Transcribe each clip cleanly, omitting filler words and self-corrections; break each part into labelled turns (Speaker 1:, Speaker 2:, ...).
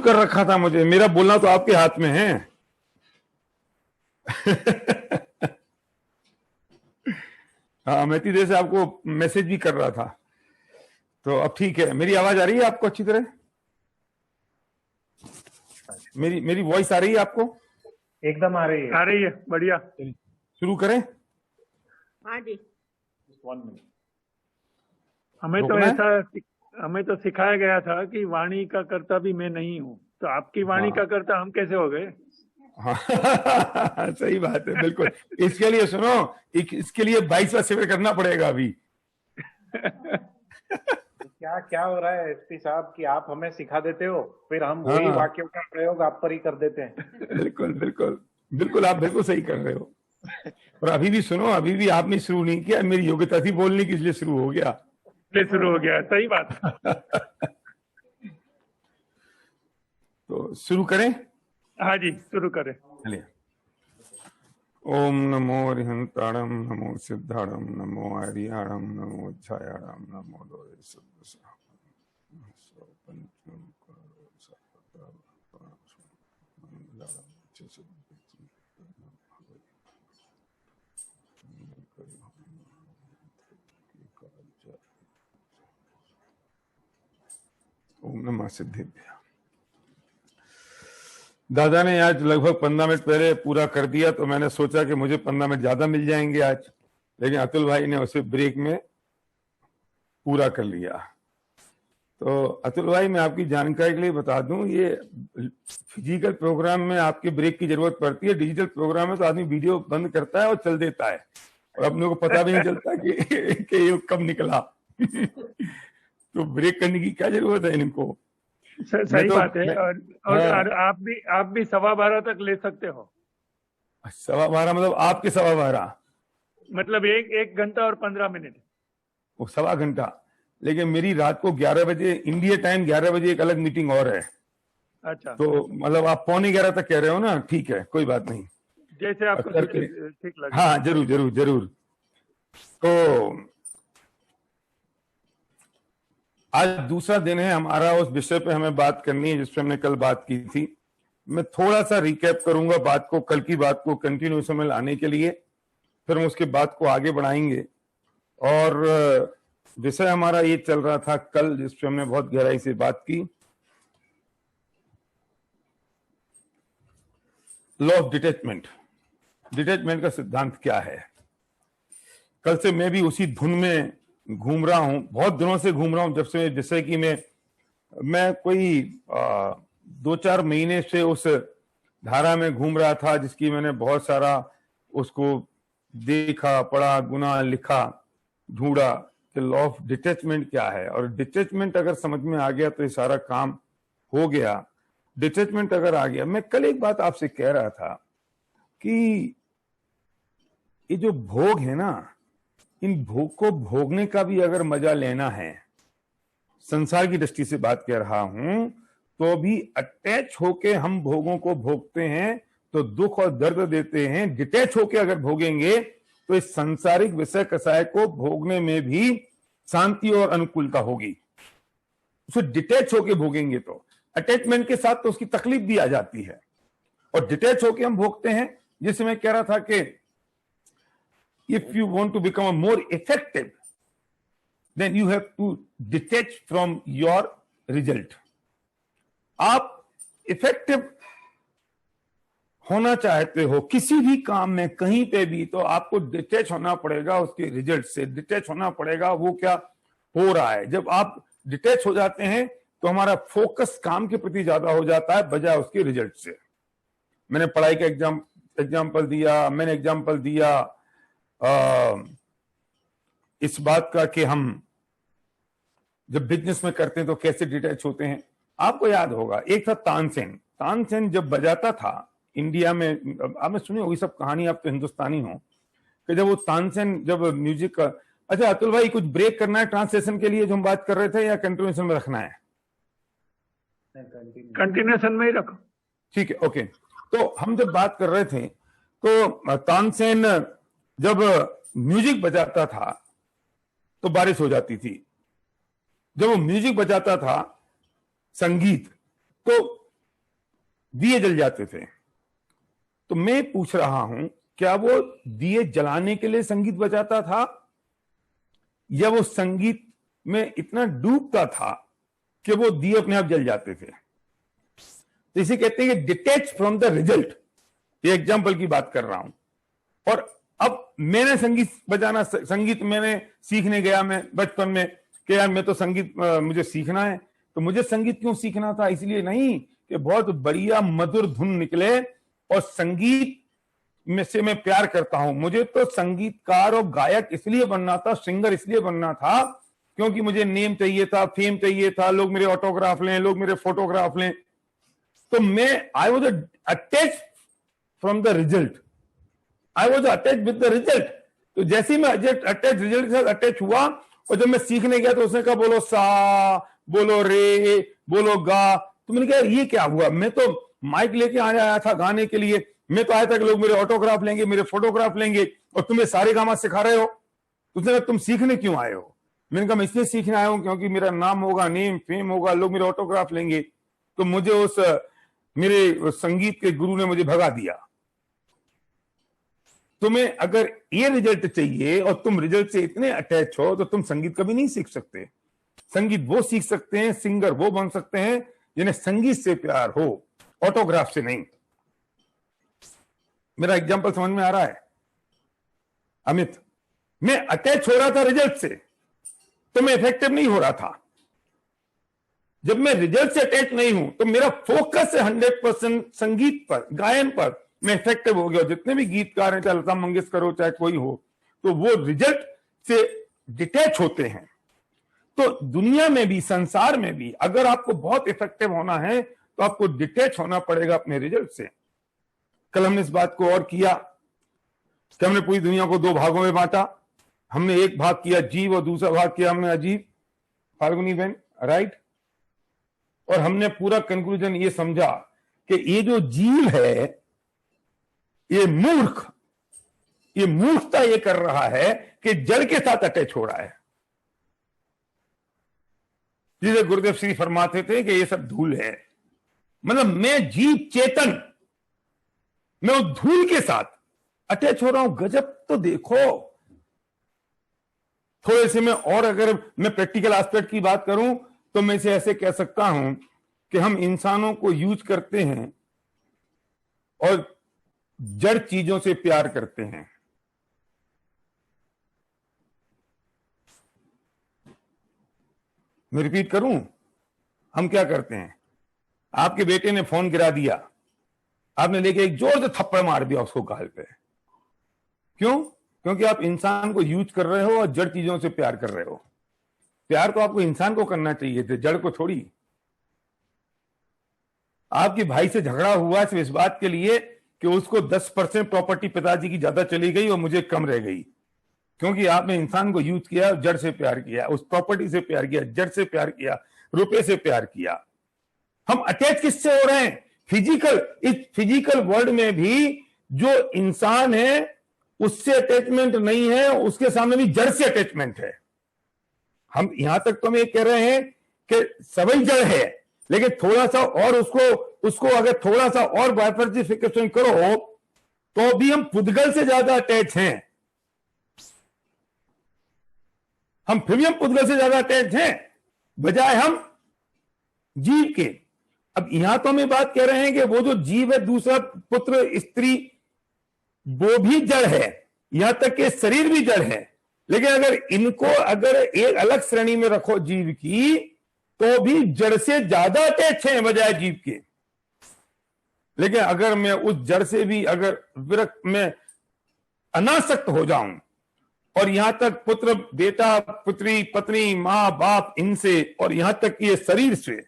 Speaker 1: कर रखा था मुझे, मेरा बोलना तो आपके हाथ में है। हाँ, मैं इतनी देर से आपको मैसेज भी कर रहा था। तो अब ठीक है, मेरी आवाज आ रही है आपको अच्छी तरह? मेरी वॉइस आ रही है आपको?
Speaker 2: एकदम आ रही है।
Speaker 3: आ रही है, बढ़िया।
Speaker 1: शुरू करें?
Speaker 4: हाँ जी।
Speaker 3: हमें तो सिखाया गया था कि वाणी का कर्ता भी मैं नहीं हूँ, तो आपकी वाणी का कर्ता हम कैसे हो गए?
Speaker 1: हाँ सही बात है, बिल्कुल। इसके लिए सुनो, इसके लिए 22वां शिविर करना पड़ेगा अभी।
Speaker 2: क्या क्या हो रहा है एसपी साहब कि आप हमें सिखा देते हो, फिर हम वही वाक्यों का प्रयोग आप पर ही कर देते हैं।
Speaker 1: बिल्कुल बिल्कुल बिल्कुल, आप बिल्कुल सही कर रहे हो। और अभी भी सुनो, अभी भी आपने शुरू नहीं किया, मेरी योग्यता थी बोलने की, इसलिए शुरू हो गया।
Speaker 3: सही बात।
Speaker 1: तो शुरू करें?
Speaker 3: हाँ जी, शुरू करें।
Speaker 1: चलिए। ओम नमो अरिहंताणम, नमो सिद्धाणम, नमो आर्याणम, नमो छायाणम, नमो ओम नमः सिद्धिभ्याम। दादा ने आज लगभग 15 मिनट पहले पूरा कर दिया, तो मैंने सोचा कि मुझे 15 मिनट ज्यादा मिल जाएंगे आज, लेकिन अतुल भाई ने उसे ब्रेक में पूरा कर लिया। तो अतुल भाई, मैं आपकी जानकारी के लिए बता दूं, ये फिजिकल प्रोग्राम में आपके ब्रेक की जरूरत पड़ती है। डिजिटल प्रोग्राम में तो आदमी वीडियो बंद करता है और चल देता है, और अपने को पता भी नहीं चलता कि ये कब निकला। तो ब्रेक करने की क्या जरूरत है इनको?
Speaker 3: सही बात है। और आप भी 12:15 तक ले सकते हो।
Speaker 1: 12:15 मतलब आपके 12:15?
Speaker 3: मतलब एक घंटा और 15 मिनट।
Speaker 1: वो 1.25 घंटा। लेकिन मेरी रात को 11 बजे इंडिया टाइम, 11 बजे एक अलग मीटिंग और है।
Speaker 3: अच्छा,
Speaker 1: तो मतलब आप 11:15 तक कह रहे हो ना? ठीक है, कोई बात नहीं,
Speaker 3: जैसे आपको ठीक लगे।
Speaker 1: हाँ जरूर जरूर जरूर। तो आज दूसरा दिन है हमारा, उस विषय पे हमें बात करनी है जिस पे हमने कल बात की थी। मैं थोड़ा सा रिकैप करूंगा बात को, कल की बात को कंटिन्यूएशन में लाने के लिए, फिर हम उसके बाद को आगे बढ़ाएंगे। और विषय हमारा ये चल रहा था कल, जिस पे हमने बहुत गहराई से बात की, लॉ ऑफ डिटैचमेंट। डिटैचमेंट का सिद्धांत क्या है? कल से मैं भी उसी धुन में घूम रहा हूं, बहुत दिनों से घूम रहा हूं, जब से जैसे कि मैं कोई 2-4 महीने से उस धारा में घूम रहा था, जिसकी मैंने बहुत सारा उसको देखा, पढ़ा, गुना, लिखा, ढूंढा कि लॉ ऑफ डिटैचमेंट क्या है। और डिटैचमेंट अगर समझ में आ गया तो ये सारा काम हो गया। डिटैचमेंट अगर आ गया, मैं कल एक बात आपसे कह रहा था कि ये जो भोग है ना, इन भोग को भोगने का भी अगर मजा लेना है, संसार की दृष्टि से बात कर रहा हूं, तो भी अटैच होके हम भोगों को भोगते हैं तो दुख और दर्द देते हैं। डिटैच होके अगर भोगेंगे तो इस सांसारिक विषय कसाय को भोगने में भी शांति और अनुकूलता होगी। उसे डिटैच होके भोगेंगे तो, अटैचमेंट के साथ तो उसकी तकलीफ भी आ जाती है। और डिटैच होके हम भोगते हैं, जिससे मैं कह रहा था कि if you want to become more effective, then you have to detach from your result. आप इफेक्टिव होना चाहते हो किसी भी काम में, कहीं पे भी, तो आपको डिटैच होना पड़ेगा उसके रिजल्ट से। डिटैच होना पड़ेगा वो क्या हो रहा है। जब आप डिटैच हो जाते हैं तो हमारा फोकस काम के प्रति ज्यादा हो जाता है बजाय उसके रिजल्ट से। मैंने पढ़ाई का एग्जाम्पल दिया, मैंने एग्जाम्पल दिया इस बात का कि हम जब बिजनेस में करते हैं तो कैसे डिटैच होते हैं। आपको याद होगा, एक था तानसेन जब बजाता था इंडिया में, आपने सुनी होगी सब कहानी, आप तो हिंदुस्तानी हो, कि जब वो तानसेन जब म्यूजिक का। अच्छा अतुल भाई, कुछ ब्रेक करना है ट्रांसलेशन के लिए जो हम बात कर रहे थे, या कंटिन्यूएशन में रखना है?
Speaker 3: कंटिन्यूएशन में ही रखो।
Speaker 1: ठीक है, ओके। तो हम जब बात कर रहे थे तो तानसेन जब म्यूजिक बजाता था तो बारिश हो जाती थी। जब वो म्यूजिक बजाता था, संगीत, तो दिए जल जाते थे। तो मैं पूछ रहा हूं, क्या वो दिए जलाने के लिए संगीत बजाता था, या वो संगीत में इतना डूबता था कि वो दिए अपने आप जल जाते थे? तो इसे कहते हैं कि डिटैच फ्रॉम द रिजल्ट। ये एग्जाम्पल की बात कर रहा हूं। और अब मैंने संगीत बजाना, संगीत मैंने सीखने गया मैं बचपन में कि यार मैं तो संगीत मुझे सीखना है। तो मुझे संगीत क्यों सीखना था? इसलिए नहीं कि बहुत बढ़िया मधुर धुन निकले और संगीत में से मैं प्यार करता हूं। मुझे तो संगीतकार और गायक इसलिए बनना था, सिंगर इसलिए बनना था क्योंकि मुझे नेम चाहिए था, फेम चाहिए था, लोग मेरे ऑटोग्राफ लें, लोग मेरे फोटोग्राफ लें। तो मैं I was attach from the result, I was attach with the result. तो जैसे ही मैं अटैच रिजल्ट के साथ अटैच हुआ और जब मैं सीखने गया तो उसने कहा बोलो सा, बोलो रे, बोलो गा। तो मैंने कहा ये क्या हुआ? मैं तो माइक लेके आया था गाने के लिए, मैं तो आया था कि लोग मेरे ऑटोग्राफ लेंगे, मेरे फोटोग्राफ लेंगे, और तुम्हें सारे गामा सिखा रहे हो। उसने कहा तुम सीखने क्यों आए हो? मैंने कहा मैं इसलिए सीखने आया हूं क्योंकि मेरा नाम होगा, नेम फेम होगा, लोग मेरे ऑटोग्राफ लेंगे। तो मुझे उस मेरे संगीत के गुरु ने मुझे भगा दिया। तुम्हें अगर ये रिजल्ट चाहिए और तुम रिजल्ट से इतने अटैच हो तो तुम संगीत कभी नहीं सीख सकते। संगीत वो सीख सकते हैं, सिंगर वो बन सकते हैं जिन्हें संगीत से प्यार हो, ऑटोग्राफ से नहीं। मेरा एग्जांपल समझ में आ रहा है अमित? मैं अटैच हो रहा था रिजल्ट से, तो मैं इफेक्टिव नहीं हो रहा था। जब मैं रिजल्ट से अटैच नहीं हूं तो मेरा फोकस है 100% संगीत पर, गायन पर, मैं इफेक्टिव हो गया। जितने भी गीतकार हैं, चाहे लता मंगेशकर हो चाहे कोई हो, तो वो रिजल्ट से डिटैच होते हैं। तो दुनिया में भी, संसार में भी, अगर आपको बहुत इफेक्टिव होना है तो आपको डिटैच होना पड़ेगा अपने रिजल्ट से। कल हमने इस बात को और किया कि हमने पूरी दुनिया को दो भागों में बांटा। हमने एक भाग किया जीव और दूसरा भाग किया हमने अजीब, फाल्गुनी बहन, राइट? और हमने पूरा कंक्लूजन ये समझा कि ये जो जीव है ये मूर्खता ये कर रहा है कि जड़ के साथ अटैच हो रहा है। जिसे गुरुदेव श्री फरमाते थे कि ये सब धूल है। मतलब मैं जीव चेतन, मैं उस धूल के साथ अटैच हो रहा हूं। गजब तो देखो। थोड़े से मैं और अगर मैं प्रैक्टिकल एस्पेक्ट की बात करूं तो मैं इसे ऐसे कह सकता हूं कि हम इंसानों को यूज करते हैं और जड़ चीजों से प्यार करते हैं। मैं रिपीट करूं, हम क्या करते हैं? आपके बेटे ने फोन गिरा दिया, आपने लेके एक जोर से थप्पड़ मार दिया उसको गाल पे। क्यों? क्योंकि आप इंसान को यूज कर रहे हो और जड़ चीजों से प्यार कर रहे हो। प्यार तो आपको इंसान को करना चाहिए थे, जड़ को थोड़ी। आपके भाई से झगड़ा हुआ सिर्फ इस बात के लिए कि उसको 10% प्रॉपर्टी पिताजी की ज्यादा चली गई और मुझे कम रह गई, क्योंकि आपने इंसान को यूज किया, जड़ से प्यार किया, उस प्रॉपर्टी से प्यार किया, जड़ से प्यार किया, रुपए से प्यार किया। हम अटैच किससे हो रहे हैं? फिजिकल। इस फिजिकल वर्ल्ड में भी जो इंसान है उससे अटैचमेंट नहीं है, उसके सामने भी जड़ से अटैचमेंट है। हम यहां तक तो हम ये कह रहे हैं कि सभी जड़ है, लेकिन थोड़ा सा और उसको अगर थोड़ा सा और बाइफर्सिफिकेशन करो तो भी हम पुद्गल से ज्यादा अटैच हैं। हम फिर भी हम पुद्गल से ज्यादा अटैच हैं बजाय हम जीव के। अब यहां तो हम ये बात कह रहे हैं कि वो जो जीव है, दूसरा पुत्र, स्त्री, वो भी जड़ है, यहां तक कि शरीर भी जड़ है। लेकिन अगर इनको अगर एक अलग श्रेणी में रखो जीव की, तो भी जड़ से ज्यादा अटैच है बजाय जीव के। लेकिन अगर मैं उस जड़ से भी अगर विरक्त में अनासक्त हो जाऊं और यहां तक पुत्र, बेटा, पुत्री, पत्नी, मां, बाप, इनसे और यहां तक कि ये शरीर से,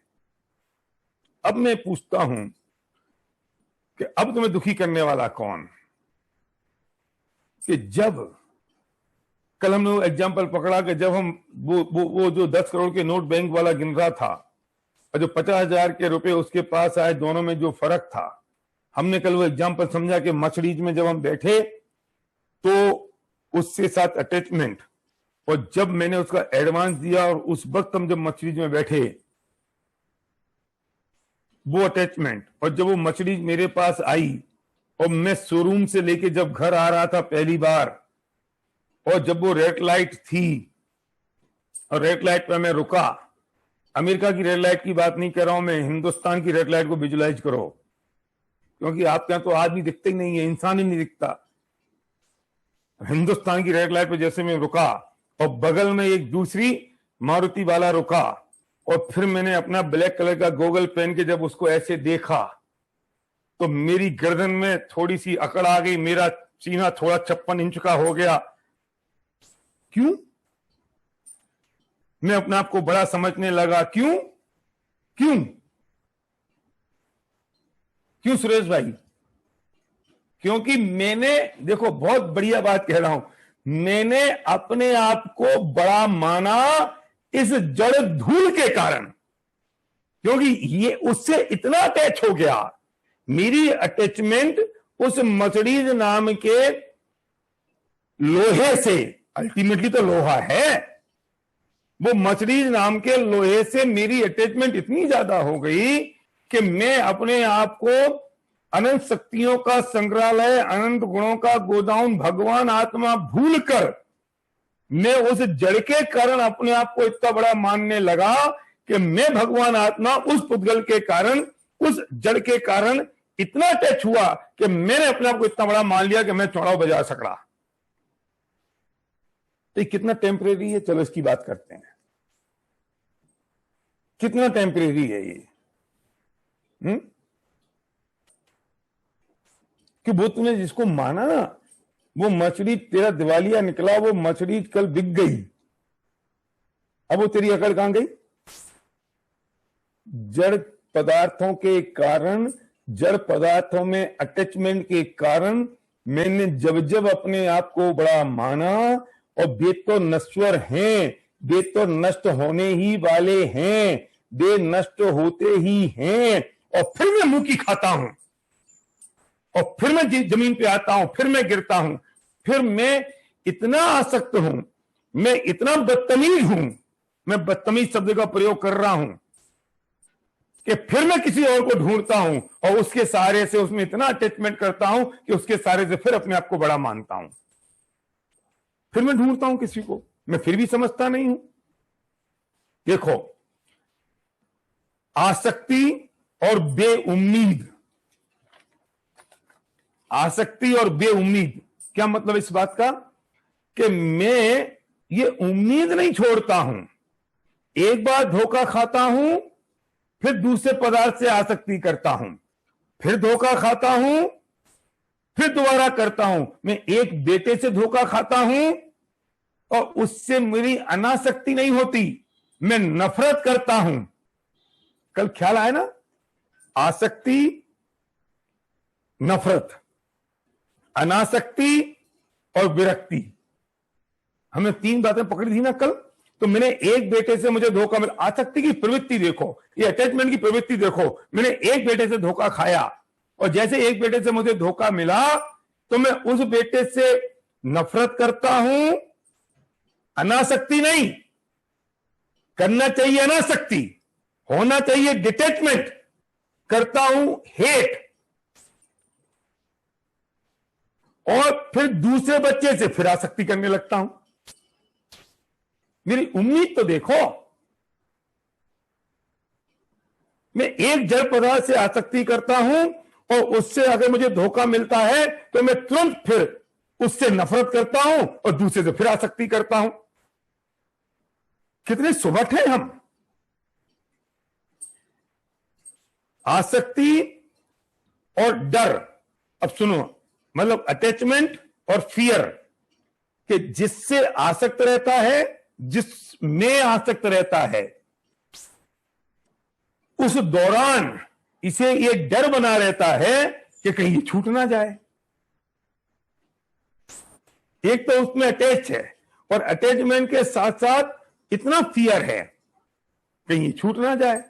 Speaker 1: अब मैं पूछता हूं कि अब तुम्हें दुखी करने वाला कौन? कि जब कल हमने एग्जाम्पल पकड़ा कि जब हम वो जो 10 करोड़ के नोट बैंक वाला गिन रहा था और जो 50,000 के रुपए उसके पास आए, दोनों में जो फर्क था, हमने कल वो एग्जाम्पल समझा कि मर्सिडीज में जब हम बैठे तो उससे साथ अटैचमेंट, और जब मैंने उसका एडवांस दिया और उस वक्त हम जब मर्सिडीज में बैठे, वो अटैचमेंट। और जब वो मछली मेरे पास आई और मैं शोरूम से लेके जब घर आ रहा था पहली बार, और जब वो रेड लाइट थी और रेड लाइट पे मैं रुका, अमेरिका की रेड लाइट की बात नहीं कर रहा हूं मैं, हिंदुस्तान की रेड लाइट को विजुलाइज करो, क्योंकि आपके यहां तो आदमी दिखते ही नहीं है, इंसान ही नहीं दिखता। हिंदुस्तान की रेड लाइट पे जैसे मैं रुका और बगल में एक दूसरी मारुति वाला रुका, और फिर मैंने अपना ब्लैक कलर का गोगल पहन के जब उसको ऐसे देखा तो मेरी गर्दन में थोड़ी सी अकड़ आ गई, मेरा सीना थोड़ा 56 इंच का हो गया। क्यों? मैं अपने आप को बड़ा समझने लगा। क्यों क्यों क्यों सुरेश भाई? क्योंकि मैंने, देखो बहुत बढ़िया बात कह रहा हूं, मैंने अपने आप को बड़ा माना इस जड़ धूल के कारण, क्योंकि ये उससे इतना अटैच हो गया। मेरी अटैचमेंट उस मर्सिडीज नाम के लोहे से, अल्टीमेटली तो लोहा है, वो मर्सिडीज नाम के लोहे से मेरी अटैचमेंट इतनी ज्यादा हो गई कि मैं अपने आप को अनंत शक्तियों का संग्रहालय, अनंत गुणों का गोदाम, भगवान आत्मा भूलकर मैं उस जड़ के कारण अपने आप को इतना बड़ा मानने लगा कि मैं भगवान आत्मा उस पुद्गल के कारण, उस जड़ के कारण इतना अटैच हुआ कि मैंने अपने आप को इतना बड़ा मान लिया कि मैं चौड़ाव बजा सकड़ा। तो कितना टेम्परेरी है, चलो इसकी बात करते हैं। कितना टेम्परेरी है ये? कि वो तुमने जिसको माना ना, वो मछली तेरा दिवालिया निकला, वो मछली कल बिक गई, अब वो तेरी अकड़ कहां गई? जड़ पदार्थों के कारण, जड़ पदार्थों में अटैचमेंट के कारण मैंने जब जब अपने आप को बड़ा माना, और वे तो नश्वर हैं, वे तो नष्ट होने ही वाले हैं, वे नष्ट होते ही हैं, और फिर मैं मुंह की खाता हूं, और फिर मैं जमीन पे आता हूं, फिर मैं गिरता हूं, फिर मैं इतना आसक्त हूं, मैं इतना बदतमीज हूं, मैं बदतमीज शब्द का प्रयोग कर रहा हूं कि फिर मैं किसी और को ढूंढता हूं, और उसके सहारे से उसमें इतना अटैचमेंट करता हूं कि उसके सहारे से फिर अपने आप को बड़ा मानता हूं। फिर मैं ढूंढता हूं किसी को, मैं फिर भी समझता नहीं हूं। देखो, आसक्ति और बेउम्मीद, आसक्ति और बेउम्मीद, क्या मतलब इस बात का? कि मैं ये उम्मीद नहीं छोड़ता हूं, एक बार धोखा खाता हूं, फिर दूसरे पदार्थ से आसक्ति करता हूं, फिर धोखा खाता हूं, फिर दोबारा करता हूं। मैं एक बेटे से धोखा खाता हूं और उससे मेरी अनासक्ति नहीं होती, मैं नफरत करता हूं। कल ख्याल आया ना, आसक्ति, नफरत, अनासक्ति और विरक्ति। हमने 3 बातें पकड़ी थी ना कल। तो मैंने एक बेटे से मुझे धोखा मिला, आसक्ति की प्रवृत्ति देखो, ये अटैचमेंट की प्रवृत्ति देखो। मैंने एक बेटे से धोखा खाया, और जैसे एक बेटे से मुझे धोखा मिला तो मैं उस बेटे से नफरत करता हूं, अनासक्ति नहीं। करना चाहिए अनासक्ति, होना चाहिए डिटैचमेंट, करता हूं हेट। और फिर दूसरे बच्चे से फिर आसक्ति करने लगता हूं। मेरी उम्मीद तो देखो, मैं एक जड़ पदार्थ से आसक्ति करता हूं, और उससे अगर मुझे धोखा मिलता है तो मैं तुरंत फिर उससे नफरत करता हूं, और दूसरे से फिर आसक्ति करता हूं। कितने सुबह हैं हम। आसक्ति और डर, अब सुनो, मतलब अटैचमेंट और फियर, कि जिससे आसक्त रहता है, जिसमें आसक्त रहता है, उस दौरान इसे ये डर बना रहता है कि कहीं ये छूट ना जाए। एक तो उसमें अटैच है, और अटैचमेंट के साथ साथ इतना फियर है कहीं ये छूट ना जाए।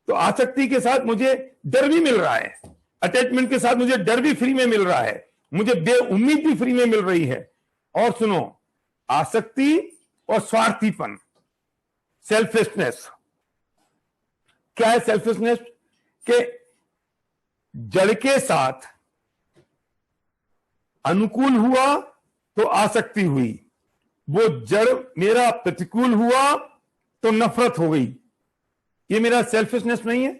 Speaker 1: तो आसक्ति के साथ मुझे डर भी मिल रहा है, अटैचमेंट के साथ मुझे डर भी फ्री में मिल रहा है, मुझे बेउम्मीद भी फ्री में मिल रही है। और सुनो, आसक्ति और स्वार्थीपन, सेल्फिशनेस, क्या है सेल्फिशनेस? के जड़ के साथ अनुकूल हुआ तो आसक्ति हुई, वो जड़ मेरा प्रतिकूल हुआ तो नफरत हो गई। ये मेरा सेल्फिशनेस नहीं है?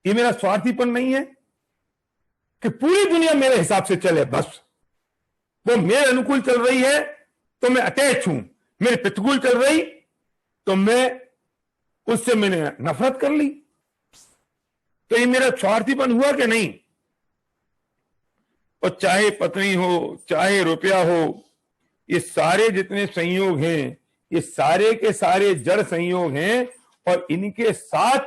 Speaker 1: ये मेरा स्वार्थीपन नहीं है कि पूरी दुनिया मेरे हिसाब से चले, बस वो मेरे अनुकूल चल रही है तो मैं अटैच हूं, मेरे प्रतिकूल चल रही तो मैं उससे मैंने नफरत कर ली। तो ये मेरा स्वार्थीपन हुआ कि नहीं? और चाहे पत्नी हो, चाहे रुपया हो, ये सारे जितने संयोग हैं, ये सारे के सारे जड़ संयोग हैं, और इनके साथ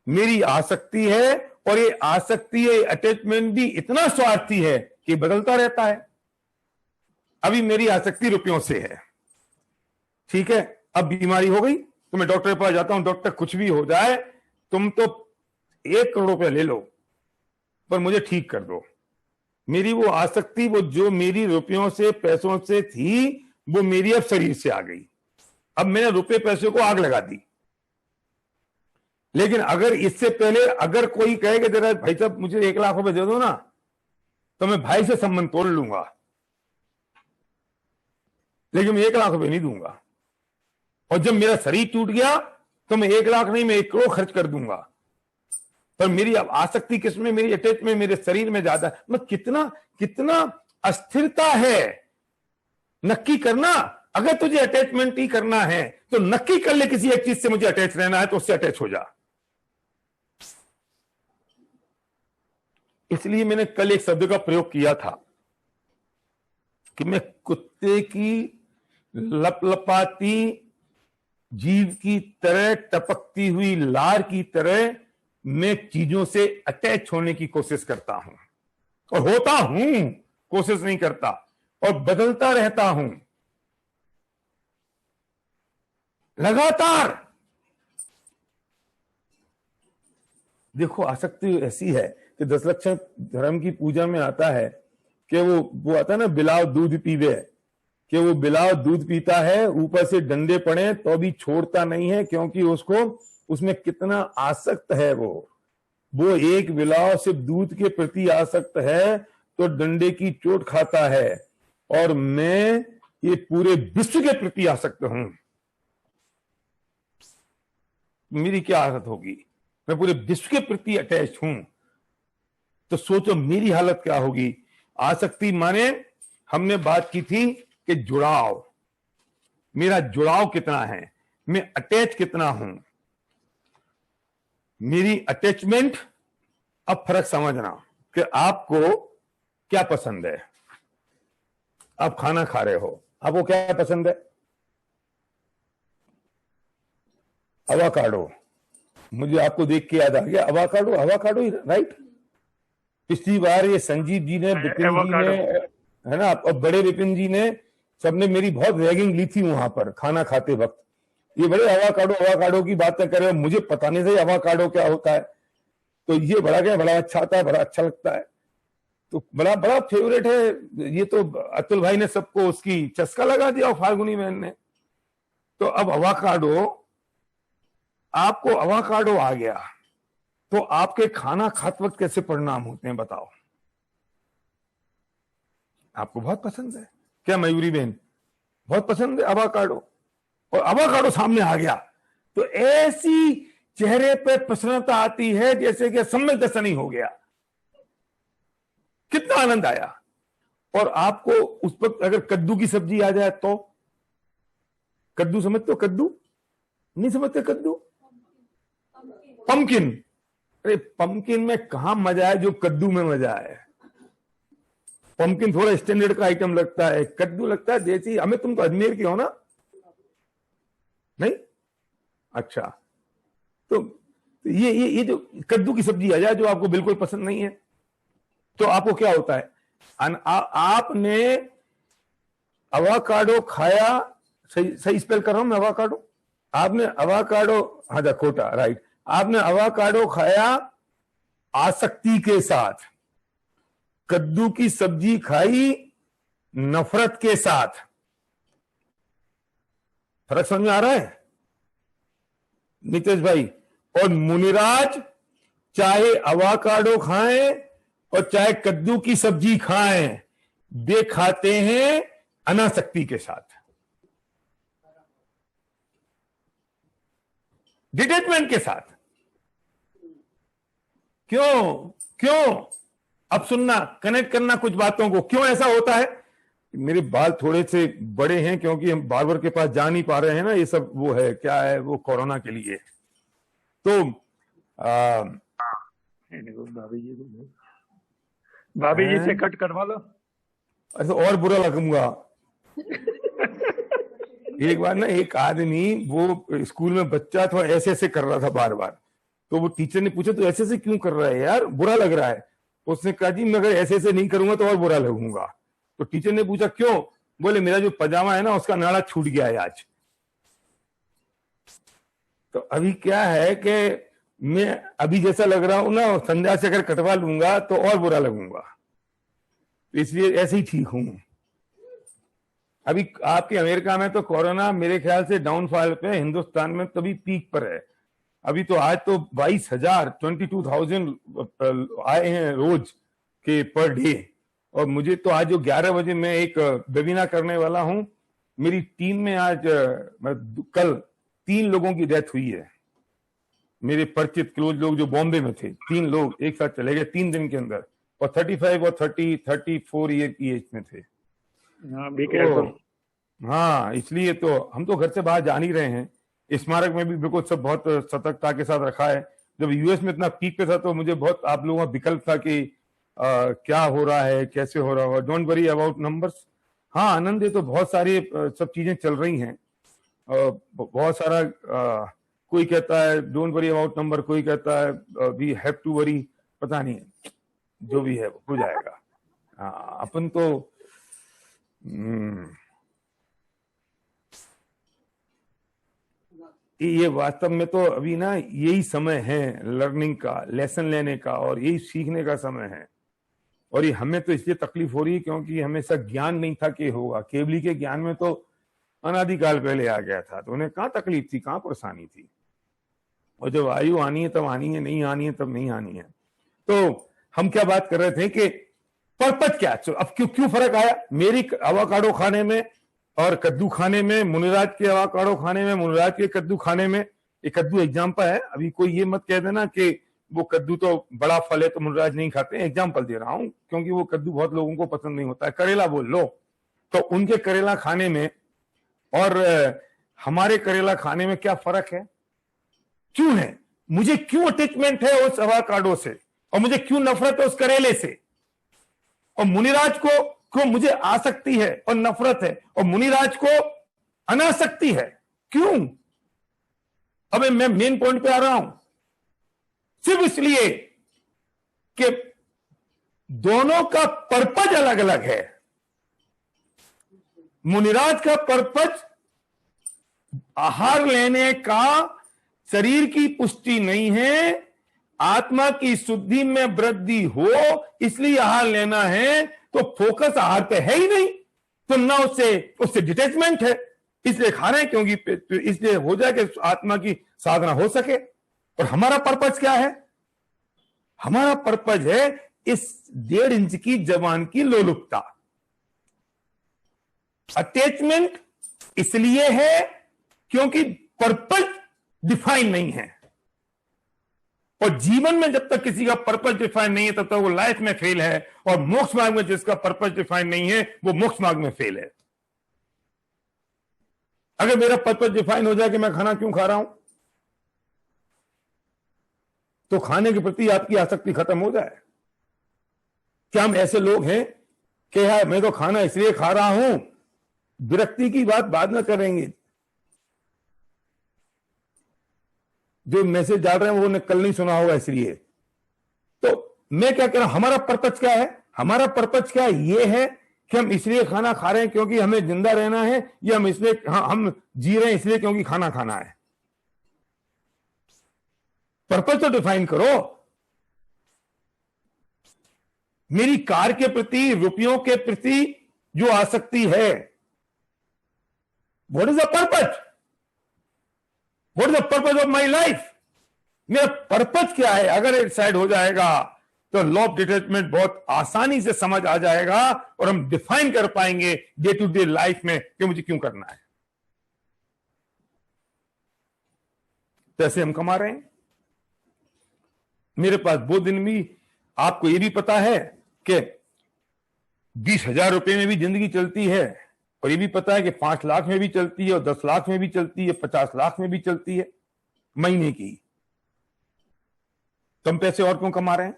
Speaker 1: मेरी आसक्ति है, और ये आसक्ति, ये अटैचमेंट भी इतना स्वार्थी है कि बदलता रहता है। अभी मेरी आसक्ति रुपयों से है, ठीक है, अब बीमारी हो गई तो मैं डॉक्टर के पास जाता हूं, डॉक्टर कुछ भी हो जाए तुम तो 1 करोड़ रुपया ले लो पर मुझे ठीक कर दो। मेरी वो आसक्ति, वो जो मेरी रुपयों से, पैसों से थी, वो मेरी अब शरीर से आ गई। अब मैंने रुपए पैसे को आग लगा दी। लेकिन अगर इससे पहले अगर कोई कहे कि तेरा भाई साहब मुझे 1 लाख रुपए दे दो ना, तो मैं भाई से संबंध तोड़ लूंगा, लेकिन मैं 1 लाख रुपए नहीं दूंगा। और जब मेरा शरीर टूट गया तो मैं 1 लाख नहीं, मैं 1 करोड़ खर्च कर दूंगा। पर मेरी अब आसक्ति किसमें? मेरी अटैचमेंट मेरे शरीर में ज्यादा। मैं कितना अस्थिरता है। नक्की करना, अगर तुझे अटैचमेंट ही करना है तो नक्की कर ले किसी एक चीज से मुझे अटैच रहना है, तो उससे अटैच हो जा। इसलिए मैंने कल एक शब्द का प्रयोग किया था कि मैं कुत्ते की लपलपाती जीभ की तरह, टपकती हुई लार की तरह मैं चीजों से अटैच होने की कोशिश करता हूं, और होता हूं, कोशिश नहीं करता, और बदलता रहता हूं लगातार। देखो, आसक्ति ऐसी है कि 10 लक्षण धर्म की पूजा में आता है कि वो आता है ना, बिलाव दूध पीवे, कि वो बिलाव दूध पीता है, ऊपर से डंडे पड़े तो भी छोड़ता नहीं है, क्योंकि उसको उसमें कितना आसक्त है। वो एक बिलाव सिर्फ दूध के प्रति आसक्त है तो डंडे की चोट खाता है, और मैं ये पूरे विश्व के प्रति आसक्त हूं। मेरी क्या आदत होगी? मैं पूरे विश्व के प्रति अटैच हूं, तो सोचो मेरी हालत क्या होगी। आसक्ति माने हमने बात की थी कि जुड़ाव, मेरा जुड़ाव कितना है, मैं अटैच कितना हूं, मेरी अटैचमेंट। अब फर्क समझना कि आपको क्या पसंद है। आप खाना खा रहे हो, आपको क्या पसंद है? अवाकाडो। मुझे आपको देख के याद आ गया, अवाकाडो, अवाकाडो ही राइट। पिछली बार ये संजीव जी ने, विपिन जी ने, है ना, और बड़े विपिन जी ने, सबने मेरी बहुत रैगिंग ली थी वहां पर खाना खाते वक्त। ये बड़े अवाकाडो की बातें कर रहे हो, मुझे पता नहीं था अवाकाडो क्या होता है। तो ये बड़ा अच्छा आता है, बड़ा अच्छा लगता है, तो बड़ा फेवरेट है। ये तो अतुल भाई ने सबको उसकी चस्का लगा दिया, फाल्गुनी बहन ने। तो अब आपको अवाकाडो आ गया, तो आपके खाना खाते वक्त कैसे परिणाम होते हैं बताओ? आपको बहुत पसंद है क्या मयूरी बहन? बहुत पसंद है अवाकाडो, और अवाकाडो सामने आ गया तो ऐसी चेहरे पे प्रसन्नता आती है जैसे कि सम्यक दर्शन ही हो गया। कितना आनंद आया। और आपको उस पर अगर कद्दू की सब्जी आ जाए तो, कद्दू समझते हो? कद्दू नहीं समझते? कद्दू, पंपकिन। अरे पंपकिन में कहां मजा है जो कद्दू में मजा है। पंपकिन थोड़ा स्टैंडर्ड का आइटम लगता है, कद्दू लगता है देसी। हमें, तुम तो अजमेर के हो ना? नहीं? अच्छा, तो ये जो कद्दू की सब्जी आ जाए जो आपको बिल्कुल पसंद नहीं है, तो आपको क्या होता है? आपने अवाकाडो खाया, सही स्पेल कर रहा हूं मैं, अवाकाडो। आपने अवाकाडो, हाँ खोटा, राइट। आपने अवाकाडो खाया आसक्ति के साथ, कद्दू की सब्जी खाई नफरत के साथ। फर्क समझ में आ रहा है नितेश भाई? और मुनिराज चाहे अवाकाडो खाएं और चाहे कद्दू की सब्जी खाएं, वे खाते हैं अनासक्ति के साथ, डिटैचमेंट के साथ। क्यों अब सुनना, कनेक्ट करना कुछ बातों को। क्यों ऐसा होता है? मेरे बाल थोड़े से बड़े हैं क्योंकि हम बार्बर के पास जा नहीं पा रहे हैं ना, ये सब वो है, क्या है वो, कोरोना के लिए। तो
Speaker 3: भाभी जी से कट करवा लो।
Speaker 1: ऐसा और बुरा लगूंगा। एक बार ना एक आदमी, वो स्कूल में बच्चा था, ऐसे ऐसे कर रहा था बार बार, तो वो टीचर ने पूछा तो ऐसे ऐसे क्यों कर रहा है यार, बुरा लग रहा है। उसने कहा जी मैं अगर ऐसे ऐसे नहीं करूंगा तो और बुरा लगूंगा। तो टीचर ने पूछा क्यों? बोले मेरा जो पजामा है ना उसका नाड़ा छूट गया है आज। तो अभी क्या है कि मैं अभी जैसा लग रहा हूं ना, संध्या से अगर कटवा लूंगा तो और बुरा लगूंगा, इसलिए ऐसे ही ठीक हूं। अभी आपके अमेरिका में तो कोरोना मेरे ख्याल से डाउनफॉल पे, हिंदुस्तान में तभी पीक पर है। अभी तो आज तो 22,000 आए हैं रोज के पर डे। और मुझे तो आज जो 11 बजे मैं एक वेबिनार करने वाला हूं, मेरी टीम में आज कल 3 लोगों की डेथ हुई है। मेरे परिचित क्लोज लोग जो बॉम्बे में थे, 3 लोग एक साथ चले गए 3 दिन के अंदर, और 35 और 34 ईयर की एज में थे। हाँ, इसलिए तो हम तो घर से बाहर जा नहीं रहे हैं। स्मारक में भी बिल्कुल सब बहुत सतर्कता के साथ रखा है। जब यूएस में इतना पीक पे था तो मुझे बहुत आप लोगों का विकल्प था कि क्या हो रहा है, कैसे हो रहा है। Don't worry about numbers. हाँ, आनंद है तो बहुत सारी सब चीजें चल रही हैं। बहुत सारा कोई कहता है डोंट वरी अबाउट नंबर, कोई कहता है वी हैव टू वरी, पता नहीं, जो भी है वो हो जाएगा। अपन तो ये वास्तव में तो अभी ना यही समय है लर्निंग का, लेसन लेने का, और यही सीखने का समय है। और ये हमें तो इसलिए तकलीफ हो रही है क्योंकि हमेशा ज्ञान नहीं था कि होगा। केवली के ज्ञान में तो अनादिकाल पहले आ गया था, तो उन्हें कहाँ तकलीफ थी, कहाँ परेशानी थी। और जब आयु आनी है तब आनी है, नहीं आनी है तब नहीं आनी है। तो हम क्या बात कर रहे थे कि पर्पज क्या है। अब क्यों फर्क आया मेरी अवाकाडो खाने में और कद्दू खाने में, मुनिराज के अवाकाडो खाने में, मुनिराज के कद्दू खाने में। एक कद्दू एग्जाम्पल है, अभी कोई ये मत कह देना कि वो कद्दू तो बड़ा फल है तो मुनिराज नहीं खाते। एग्जाम्पल दे रहा हूं क्योंकि वो कद्दू बहुत लोगों को पसंद नहीं होता है। करेला बोल लो, तो उनके करेला खाने में और हमारे करेला खाने में क्या फर्क है? क्यों है? मुझे क्यों अटैचमेंट है उस अवाकाडो से, और मुझे क्यों नफरत है उस करेले से? और मुनिराज को मुझे आसक्ति है और नफरत है, और मुनिराज को अनासक्ति है। क्यों? अब मैं मेन पॉइंट पे आ रहा हूं। सिर्फ इसलिए कि दोनों का पर्पज अलग अलग है। मुनिराज का पर्पज आहार लेने का शरीर की पुष्टि नहीं है, आत्मा की शुद्धि में वृद्धि हो, इसलिए आहार लेना है। तो फोकस आहार पे है ही नहीं, तो ना उससे डिटैचमेंट है, इसलिए खा रहे हैं क्योंकि इसलिए हो जाए कि आत्मा की साधना हो सके। और हमारा पर्पज क्या है? हमारा पर्पज है इस 1.5 इंच की जवान की लोलुपता। अटैचमेंट इसलिए है क्योंकि पर्पज डिफाइन नहीं है। और जीवन में जब तक किसी का पर्पस डिफाइन नहीं है तब तक वो लाइफ में फेल है। और मोक्ष मार्ग में जिसका पर्पस डिफाइन नहीं है वो मोक्ष मार्ग में फेल है। अगर मेरा पर्पस डिफाइन हो जाए कि मैं खाना क्यों खा रहा हूं, तो खाने के प्रति आपकी आसक्ति खत्म हो जाए। क्या हम ऐसे लोग हैं कि यार मैं तो खाना इसलिए खा रहा हूं? विरक्ति की बात बाद में करेंगे। जो मैसेज डाल रहे हैं वो उन्हें कल नहीं सुना होगा, इसलिए तो मैं क्या कह रहा हूं, हमारा पर्पज क्या है? हमारा पर्पज क्या ये है कि हम इसलिए खाना खा रहे हैं क्योंकि हमें जिंदा रहना है, या हम इसलिए हम जी रहे हैं इसलिए क्योंकि खाना खाना है? पर्पज तो डिफाइन करो। मेरी कार के प्रति, रुपयों के प्रति जो आसक्ति है, what is the purpose? What is the purpose of my life? मेरा पर्पज क्या है, अगर ये डिसाइड हो जाएगा तो लॉ ऑफ डिटैचमेंट बहुत आसानी से समझ आ जाएगा और हम डिफाइन कर पाएंगे डे टू डे लाइफ में कि मुझे क्यों करना है। पैसे हम कमा रहे हैं, मेरे पास वो दिन भी, आपको ये भी पता है कि 20,000 रुपए में भी जिंदगी चलती है, और ये भी पता है कि 5 लाख में भी चलती है, और 10 लाख में भी चलती है, 50 लाख में भी चलती है महीने की। कम पैसे और क्यों कमा रहे हैं?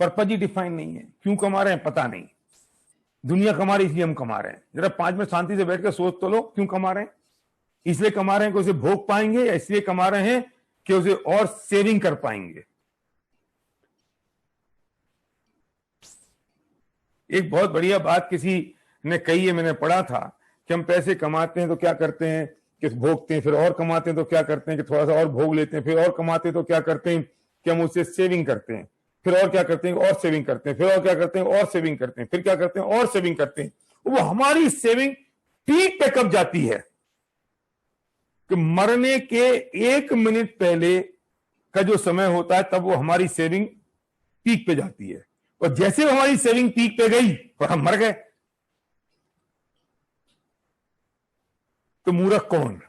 Speaker 1: पर्पज ही डिफाइन नहीं है, क्यों कमा रहे हैं पता नहीं। दुनिया कमा रही इसलिए हम कमा रहे हैं। जरा 5 मिनट शांति से बैठकर सोच तो लो, क्यों कमा रहे हैं? इसलिए कमा रहे हैं कि उसे भोग पाएंगे, या इसलिए कमा रहे हैं कि उसे और सेविंग कर पाएंगे? एक बहुत बढ़िया बात किसी ने कही है, मैंने पढ़ा था कि हम पैसे कमाते हैं तो क्या करते हैं कि भोगते हैं, फिर और कमाते हैं तो क्या करते हैं कि थोड़ा सा और भोग लेते हैं, फिर और कमाते हैं तो क्या करते हैं कि हम उससे सेविंग करते हैं, फिर और क्या करते हैं और सेविंग करते हैं, फिर और क्या करते हैं और सेविंग करते हैं, फिर क्या करते हैं और सेविंग करते हैं। वो हमारी सेविंग पीक पे कब जाती है कि मरने के 1 मिनट पहले का जो समय होता है, तब वो हमारी सेविंग पीक पे जाती है। और जैसे हमारी सेविंग पीक पे गई और हम मर गए, तो मूर्ख कौन?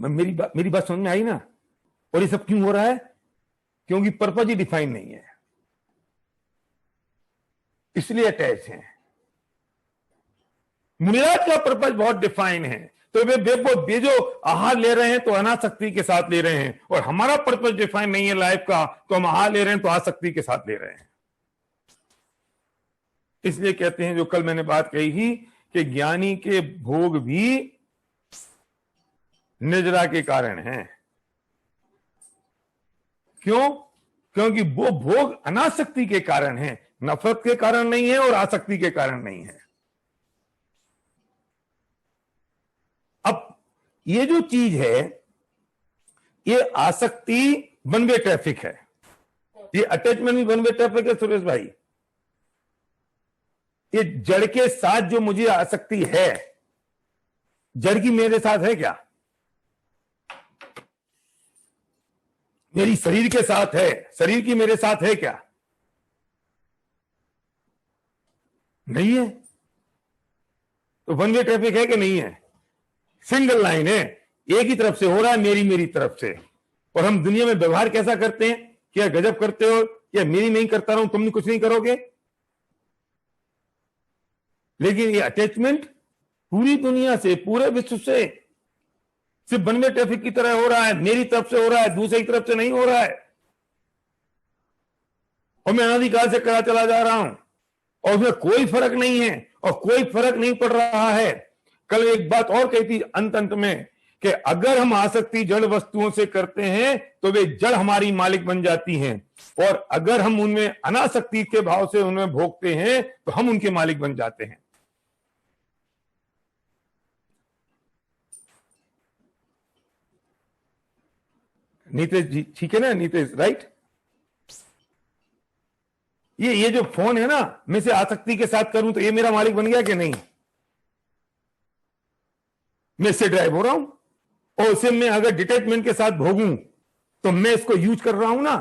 Speaker 1: मेरी बात समझ में आई ना? और ये सब क्यों हो रहा है? क्योंकि पर्पज ही डिफाइन नहीं है, इसलिए अटैच है। मुनिराज का पर्पज बहुत डिफाइन है, तो वे जो आहार ले रहे हैं तो अनासक्ति के साथ ले रहे हैं, और हमारा पर्पज डिफाइन नहीं है लाइफ का, तो हम आहार ले रहे हैं तो आसक्ति के साथ ले रहे हैं। इसलिए कहते हैं, जो कल मैंने बात कही थी कि ज्ञानी के भोग भी निद्रा के कारण हैं। क्यों? क्योंकि वो भोग अनासक्ति के कारण है, नफरत के कारण नहीं है और आसक्ति के कारण नहीं है। अब ये जो चीज है, ये आसक्ति वन वे ट्रैफिक है, ये अटैचमेंट भी वन वे ट्रैफिक है सुरेश भाई। ये जड़ के साथ जो मुझे आसक्ति है, जड़ की मेरे साथ है क्या? मेरी शरीर के साथ है, शरीर की मेरे साथ है क्या? नहीं है। तो वन वे ट्रैफिक है कि नहीं है? सिंगल लाइन है, एक ही तरफ से हो रहा है, मेरी तरफ से। और हम दुनिया में व्यवहार कैसा करते हैं? क्या गजब करते हो, क्या मेरी नहीं करता रहूं, तुम कुछ नहीं करोगे? लेकिन ये अटैचमेंट पूरी दुनिया से, पूरे विश्व से सिर्फ वन वे ट्रैफिक की तरह हो रहा है, मेरी तरफ से हो रहा है, दूसरी तरफ से नहीं हो रहा है। और मैं अनादिकाल से करा चला जा रहा हूं, और उसमें कोई फर्क नहीं है, और कोई फर्क नहीं पड़ रहा है। कल एक बात और कही थी अंत में, कि अगर हम आसक्ति जड़ वस्तुओं से करते हैं तो वे जड़ हमारी मालिक बन जाती हैं, और अगर हम उनमें अनासक्ति के भाव से उनमें भोगते हैं तो हम उनके मालिक बन जाते हैं। नीतेश जी ठीक है ना? नीतेश राइट? ये जो फोन है ना, मैं इसे आसक्ति के साथ करूं तो ये मेरा मालिक बन गया कि नहीं? मैं इससे ड्राइव हो रहा हूं, और उसे मैं अगर डिटैचमेंट के साथ भोगूं तो मैं इसको यूज कर रहा हूं ना।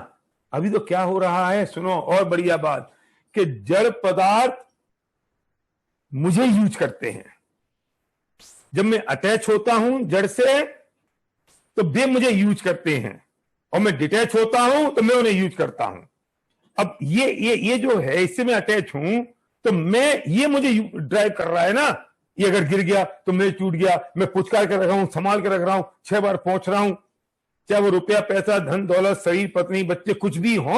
Speaker 1: अभी तो क्या हो रहा है, सुनो और बढ़िया बात, कि जड़ पदार्थ मुझे यूज करते हैं। जब मैं अटैच होता हूं जड़ से तो वे मुझे यूज करते हैं, और मैं डिटैच होता हूं तो मैं उन्हें यूज करता हूं। अब ये जो है, इससे मैं अटैच हूं तो ये मुझे ड्राइव कर रहा है ना। ये अगर गिर गया तो मैं टूट गया, मैं पुचकार के रख रहा हूं, संभाल के रख रहा हूं, 6 बार पहुंच रहा हूं, चाहे वो रुपया पैसा धन दौलत शरीर पत्नी बच्चे कुछ भी हो।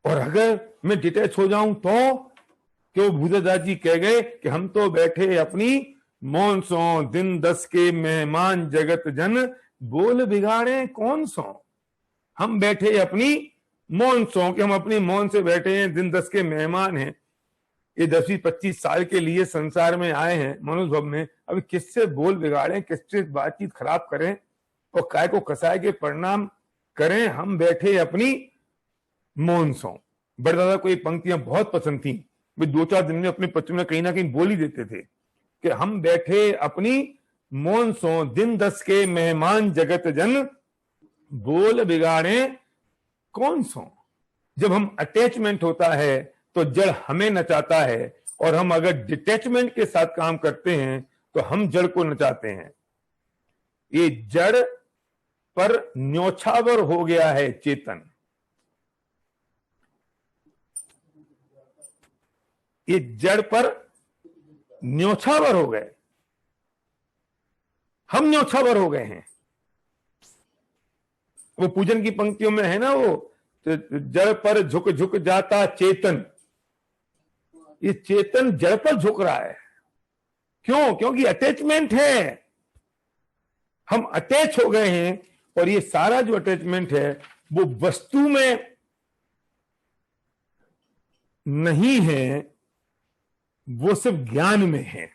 Speaker 1: और अगर मैं डिटैच हो जाऊं तो क्यों भूदेदास जी कह गए कि हम तो बैठे अपनी मौन सो, दिन 10 के मेहमान जगत जन, बोल बिगाड़े कौन सो। हम बैठे अपनी मौन सो, कि हम अपनी मौन से बैठे हैं, दिन 10 के मेहमान हैं। ये 10-25 साल के लिए संसार में आए हैं मनुष्य भव में, अभी किससे बोल बिगाड़े, किससे बातचीत खराब करें, और काय को कसाय के परिणाम करें। हम बैठे अपनी मौन सो। बड़दादा को ये पंक्तियां बहुत पसंद थी, वे 2-4 दिन में अपने बच्चों में कहीं ना कहीं बोल ही देते थे। कि हम बैठे अपनी मौन सो दिन दस के मेहमान जगत जन, बोल बिगाड़े कौन सो। जब हम अटैचमेंट होता है तो जड़ हमें नचाता है, और हम अगर डिटैचमेंट के साथ काम करते हैं तो हम जड़ को नचाते हैं। ये जड़ पर न्योछावर हो गया है चेतन। ये जड़ पर न्योछावर हो गए, हम न्योछावर हो गए हैं। वो पूजन की पंक्तियों में है ना, वो जड़ पर झुक झुक जाता चेतन। ये चेतन जड़ पर झुक रहा है। क्यों? क्योंकि अटैचमेंट है, हम अटैच हो गए हैं। और ये सारा जो अटैचमेंट है वो वस्तु में नहीं है, वो सिर्फ ज्ञान में है।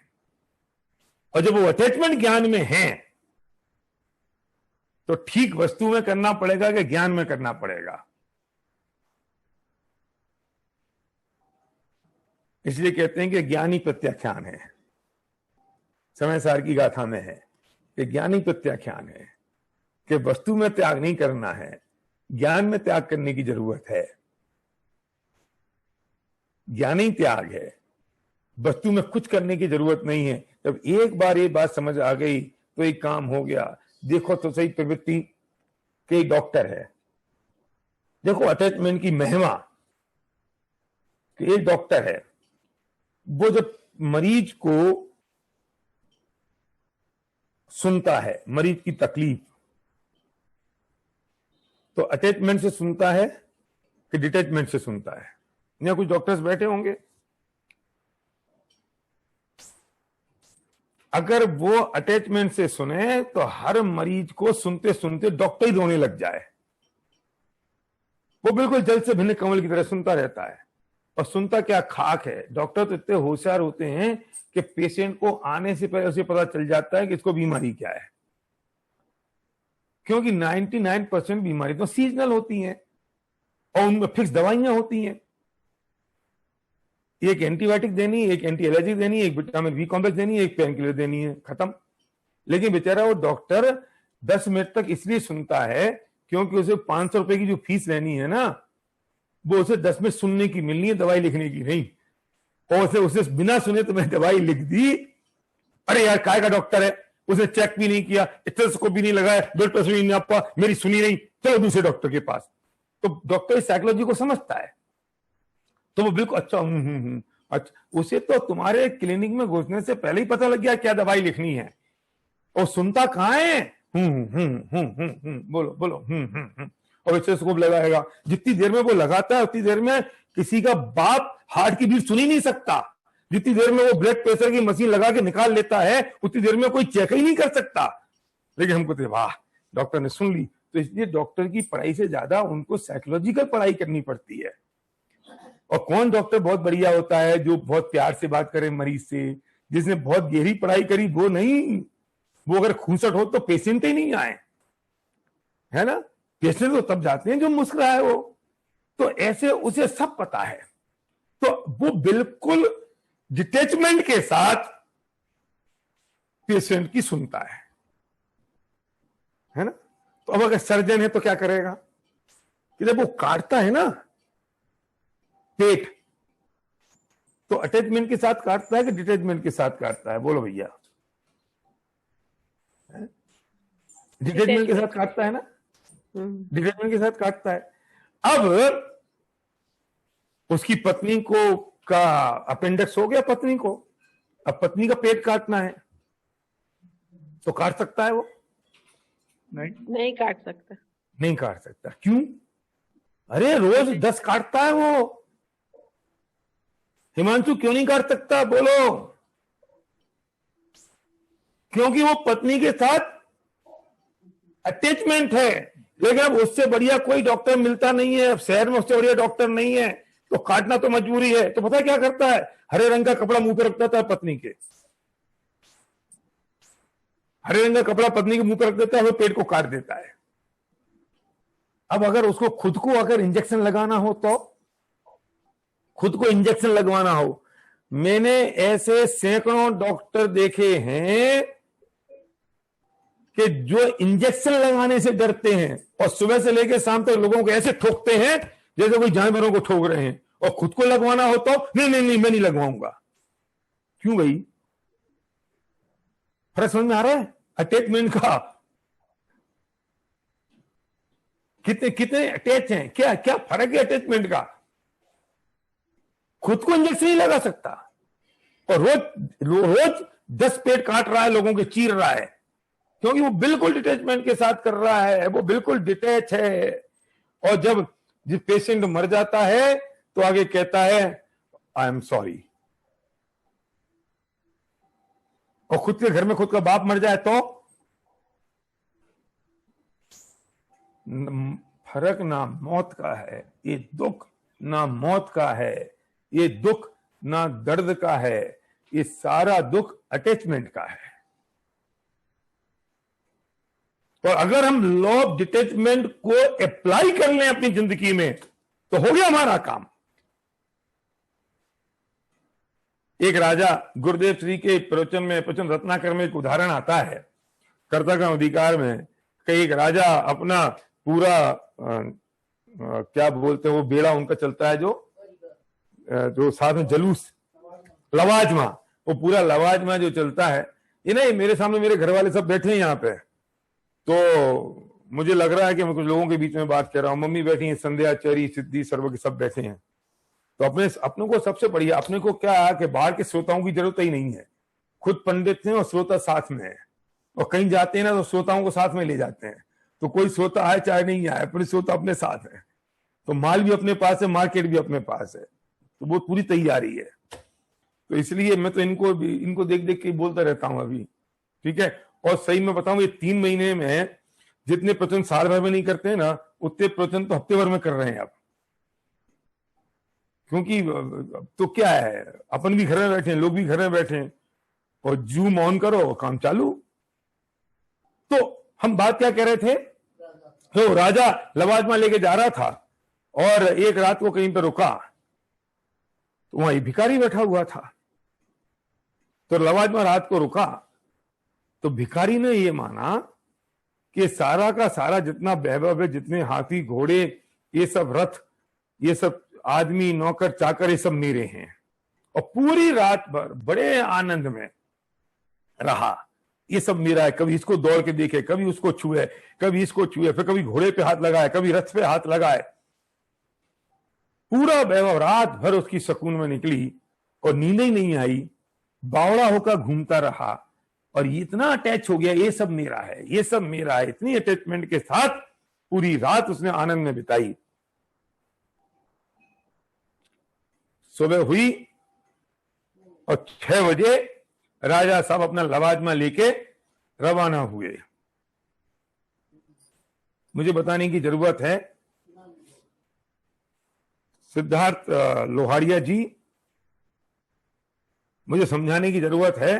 Speaker 1: और जब वो अटैचमेंट ज्ञान में है तो ठीक वस्तु में करना पड़ेगा कि ज्ञान में करना पड़ेगा। इसलिए कहते हैं कि ज्ञानी प्रत्याख्यान है। समय सार की गाथा में है कि ज्ञानी प्रत्याख्यान है, कि वस्तु में त्याग नहीं करना है, ज्ञान में त्याग करने की जरूरत है। ज्ञानी त्याग है, वस्तु में कुछ करने की जरूरत नहीं है। जब एक बार ये बात समझ आ गई तो एक काम हो गया। देखो तो सही, प्रवृत्ति के डॉक्टर है, देखो अटैचमेंट की महिमा। कि एक डॉक्टर है, वो जब मरीज को सुनता है, मरीज की तकलीफ, तो अटैचमेंट से सुनता है कि डिटैचमेंट से सुनता है? यहाँ कुछ डॉक्टर्स बैठे होंगे, अगर वो अटैचमेंट से सुने तो हर मरीज को सुनते सुनते डॉक्टर ही रोने लग जाए। वो बिल्कुल जल से भिन्न कमल की तरह सुनता रहता है। और सुनता क्या खाक है। डॉक्टर तो इतने होशियार होते हैं कि पेशेंट को आने से पहले उसे पता चल जाता है कि इसको बीमारी क्या है, क्योंकि 99% बीमारी तो सीजनल होती हैं और उनमें फिक्स दवाइयां होती हैं। एक एंटीबायोटिक देनी, एक एंटी एलर्जिक देनी, एक विटामिन बी कॉम्प्लेक्स देनी, एक पेन किलर देनी है, खत्म। लेकिन बेचारा वो डॉक्टर 10 मिनट तक इसलिए सुनता है क्योंकि उसे 500 रुपए की जो फीस लेनी है ना, वो उसे 10 मिनट सुनने की मिलनी है, दवाई लिखने की नहीं। और उसे बिना सुने तो मैंने दवाई लिख दी, अरे यार काय का डॉक्टर है, उसने चेक भी नहीं किया, स्टेथोस्कोप भी नहीं लगाया, ब्लड प्रेशर भी नहीं नापा, मेरी सुनी नहीं, चलो दूसरे डॉक्टर के पास। तो डॉक्टर साइकोलॉजी को समझता है, तो वो बिल्कुल अच्छा अच्छा, उसे तो तुम्हारे क्लिनिक में घुसने से पहले ही पता लग गया क्या दवाई लिखनी है। और सुनता कहाँ है? बोलो बोलो और स्टेथोस्कोप लगाएगा। जितनी देर में वो लगाता है उतनी देर में किसी का बाप हार्ट की बीट सुन ही नहीं सकता। जितनी देर में वो ब्लड प्रेशर की मशीन लगा के निकाल लेता है उतनी देर में कोई चेक ही नहीं कर सकता। लेकिन हमको तो वाह डॉक्टर ने सुन ली। तो इसलिए डॉक्टर की पढ़ाई से ज्यादा उनको साइकोलॉजिकल पढ़ाई करनी पड़ती है। और कौन डॉक्टर बहुत बढ़िया होता है? जो बहुत प्यार से बात करे मरीज से, जिसने बहुत गहरी पढ़ाई करी, वो नहीं। वो अगर खूंसट हो तो पेशेंट ही नहीं आए, है ना। पेशेंट तो तब जाते हैं जो मुस्कुराए वो। तो ऐसे उसे सब पता है, तो वो बिल्कुल डिटैचमेंट के साथ पेशेंट की सुनता है ना। तो अब अगर सर्जन है तो क्या करेगा कि जब वो काटता है ना पेट, तो अटैचमेंट के साथ काटता है कि डिटैचमेंट के साथ काटता है? बोलो भैया, डिटैचमेंट के साथ काटता है ना, डिटैचमेंट के साथ काटता है। अब उसकी पत्नी को का अपेंडिक्स हो गया पत्नी को, अब पत्नी का पेट काटना है तो काट सकता है वो?
Speaker 4: नहीं काट सकता।
Speaker 1: नहीं काट सकता। क्यों? अरे रोज 10 काटता है वो। हिमांशु क्यों नहीं काट सकता? बोलो। क्योंकि वो पत्नी के साथ अटैचमेंट है। लेकिन अब उससे बढ़िया कोई डॉक्टर मिलता नहीं है, अब शहर में उससे बढ़िया डॉक्टर नहीं है, तो काटना तो मजबूरी है। तो पता क्या करता है? हरे रंग का कपड़ा मुंह पे रखता था पत्नी के, हरे रंग का कपड़ा पत्नी के मुंह पे रख देता है, वो पेट को काट देता है। अब अगर उसको खुद को अगर इंजेक्शन लगाना हो, तो खुद को इंजेक्शन लगवाना हो, मैंने ऐसे सैकड़ों डॉक्टर देखे हैं कि जो इंजेक्शन लगाने से डरते हैं और सुबह से लेकर शाम तक लोगों को ऐसे ठोकते हैं जैसे कोई जानवरों को ठोक रहे हैं, और खुद को लगवाना हो तो नहीं नहीं नहीं मैं नहीं लगवाऊंगा। क्यों भाई? फर्क समझ में आ रहा है अटैचमेंट का? कितने कितने अटैच हैं, क्या क्या फर्क है अटैचमेंट का? खुद को इंजेक्शन नहीं लगा सकता और रोज रोज 10 पेट काट रहा है, लोगों के चीर रहा है, क्योंकि वो बिल्कुल डिटैचमेंट के साथ कर रहा है, वो बिल्कुल डिटैच है। और जब जिस पेशेंट मर जाता है तो आगे कहता है आई एम सॉरी। और खुद के घर में खुद का बाप मर जाए तो फर्क ना मौत का है, ये दुख ना मौत का है, ये दुख ना दर्द का है, ये सारा दुख अटैचमेंट का है। और अगर हम लॉ ऑफ डिटैचमेंट को अप्लाई कर लें अपनी जिंदगी में तो हो गया हमारा काम। एक राजा गुरुदेव श्री के प्रवचन में, प्रवचन रत्नाकर में एक उदाहरण आता है कर्ता का अधिकार में कि एक राजा अपना पूरा क्या बोलते हैं वो बेड़ा उनका चलता है जो साथ में जुलूस लवाजमा, वो पूरा लवाजमा जो चलता है, ये नहीं मेरे सामने मेरे घर वाले सब बैठे हैं यहाँ पे, तो मुझे लग रहा है कि मैं कुछ लोगों के बीच में बात कर रहा हूँ। मम्मी बैठी है, संध्या, चरी, सिद्धि, सर्व के सब बैठे हैं। तो अपने को सबसे बढ़िया, अपने को क्या है कि बाहर के श्रोताओं की जरूरत ही नहीं है, खुद पंडित हैं और श्रोता साथ में है। और कहीं जाते हैं ना तो श्रोताओं को साथ में ले जाते हैं, तो कोई श्रोता आए चाहे नहीं आए, अपने श्रोता अपने साथ है, तो माल भी अपने पास है, मार्केट भी अपने पास है, तो वो पूरी तैयारी है। तो इसलिए मैं तो इनको देख देख के बोलता रहता हूं अभी, ठीक है। और सही में बताऊं, ये 3 महीने में जितने प्रवचन साल भर में नहीं करते हैं ना, उतने प्रवचन तो हफ्ते भर में कर रहे हैं अब। क्योंकि तो क्या है, अपन भी घर में बैठे हैं, लोग भी घर में बैठे हैं, और जूम ऑन करो काम चालू। तो हम बात क्या कह रहे थे? तो राजा लवाजमा लेके जा रहा था और एक रात को कहीं पर रुका, तो वहां भिखारी बैठा हुआ था। तो लवाजमा रात को रुका तो भिखारी ने ये माना कि सारा का सारा जितना वैभव है, जितने हाथी घोड़े, ये सब रथ, ये सब आदमी, नौकर चाकर, ये सब मेरे हैं। और पूरी रात भर बड़े आनंद में रहा, ये सब मेरा है। कभी इसको दौड़ के देखे, कभी उसको छुए, कभी इसको छुए, फिर कभी घोड़े पे हाथ लगाए, कभी रथ पे हाथ लगाए। पूरा वैभव रात भर उसकी सुकून में निकली और नींद ही नहीं आई, बावड़ा होकर घूमता रहा। और इतना अटैच हो गया, ये सब मेरा है, ये सब मेरा है, इतनी अटैचमेंट के साथ पूरी रात उसने आनंद में बिताई। सुबह हुई और 6 बजे राजा साहब अपना लवाजमा लेके रवाना हुए। मुझे बताने की जरूरत है, सिद्धार्थ लोहारिया जी, मुझे समझाने की जरूरत है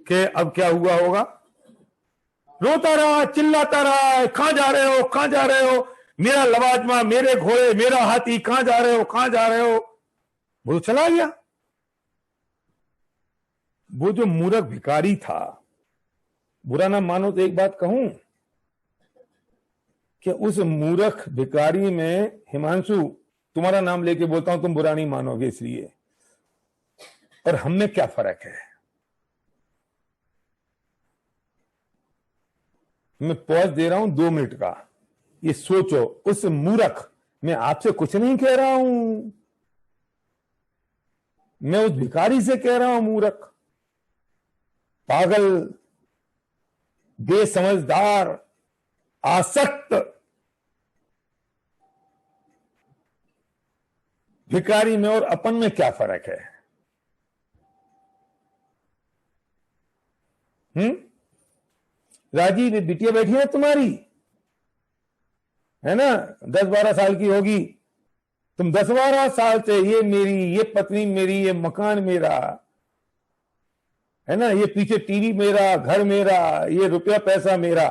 Speaker 1: कि अब क्या हुआ होगा। रोता रहा, चिल्लाता रहा, कहां जा रहे हो, कहां जा रहे हो, मेरा लवाजमा, मेरे घोड़े, मेरा हाथी, कहां जा रहे हो, कहां जा रहे हो। वो चला गया। वो जो मूर्ख भिखारी था, बुरा ना मानो तो एक बात कहूं कि उस मूर्ख भिखारी में, हिमांशु तुम्हारा नाम लेके बोलता हूं, तुम बुरा नहीं मानोगे इसलिए, और हम में क्या फर्क है। मैं पॉज दे रहा हूं 2 मिनट का, ये सोचो। उस मूर्ख, मैं आपसे कुछ नहीं कह रहा हूं, मैं उस भिखारी से कह रहा हूं, मूर्ख, पागल, बेसमझदार, आसक्त भिखारी में और अपन में क्या फर्क है? राजी बिटिया बैठी है तुम्हारी, है ना, 10-12 साल की होगी, तुम 10-12 साल से ये मेरी, ये पत्नी मेरी, ये मकान मेरा, है ना, ये पीछे टीवी मेरा, घर मेरा, ये रुपया पैसा मेरा।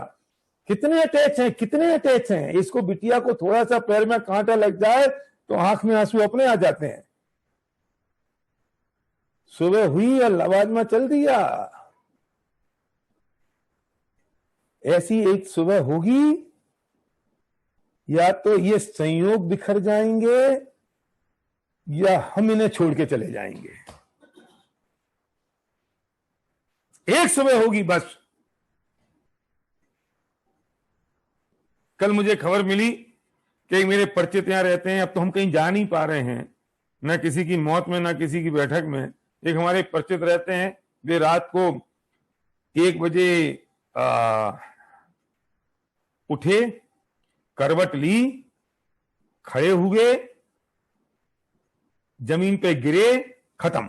Speaker 1: कितने अटैच हैं, कितने अटैच हैं। इसको बिटिया को थोड़ा सा पैर में कांटा लग जाए तो आंख में आंसू अपने आ जाते हैं। सुबह हुई और लवाजमा चल दिया। ऐसी एक सुबह होगी, या तो ये संयोग बिखर जाएंगे या हम इन्हें छोड़ के चले जाएंगे। एक सुबह होगी बस। कल मुझे खबर मिली कि मेरे परिचित यहां रहते हैं, अब तो हम कहीं जा नहीं पा रहे हैं, ना किसी की मौत में ना किसी की बैठक में। एक हमारे परिचित रहते हैं, वे रात को 1 बजे उठे, करवट ली, खड़े हुए, जमीन पे गिरे, खत्म।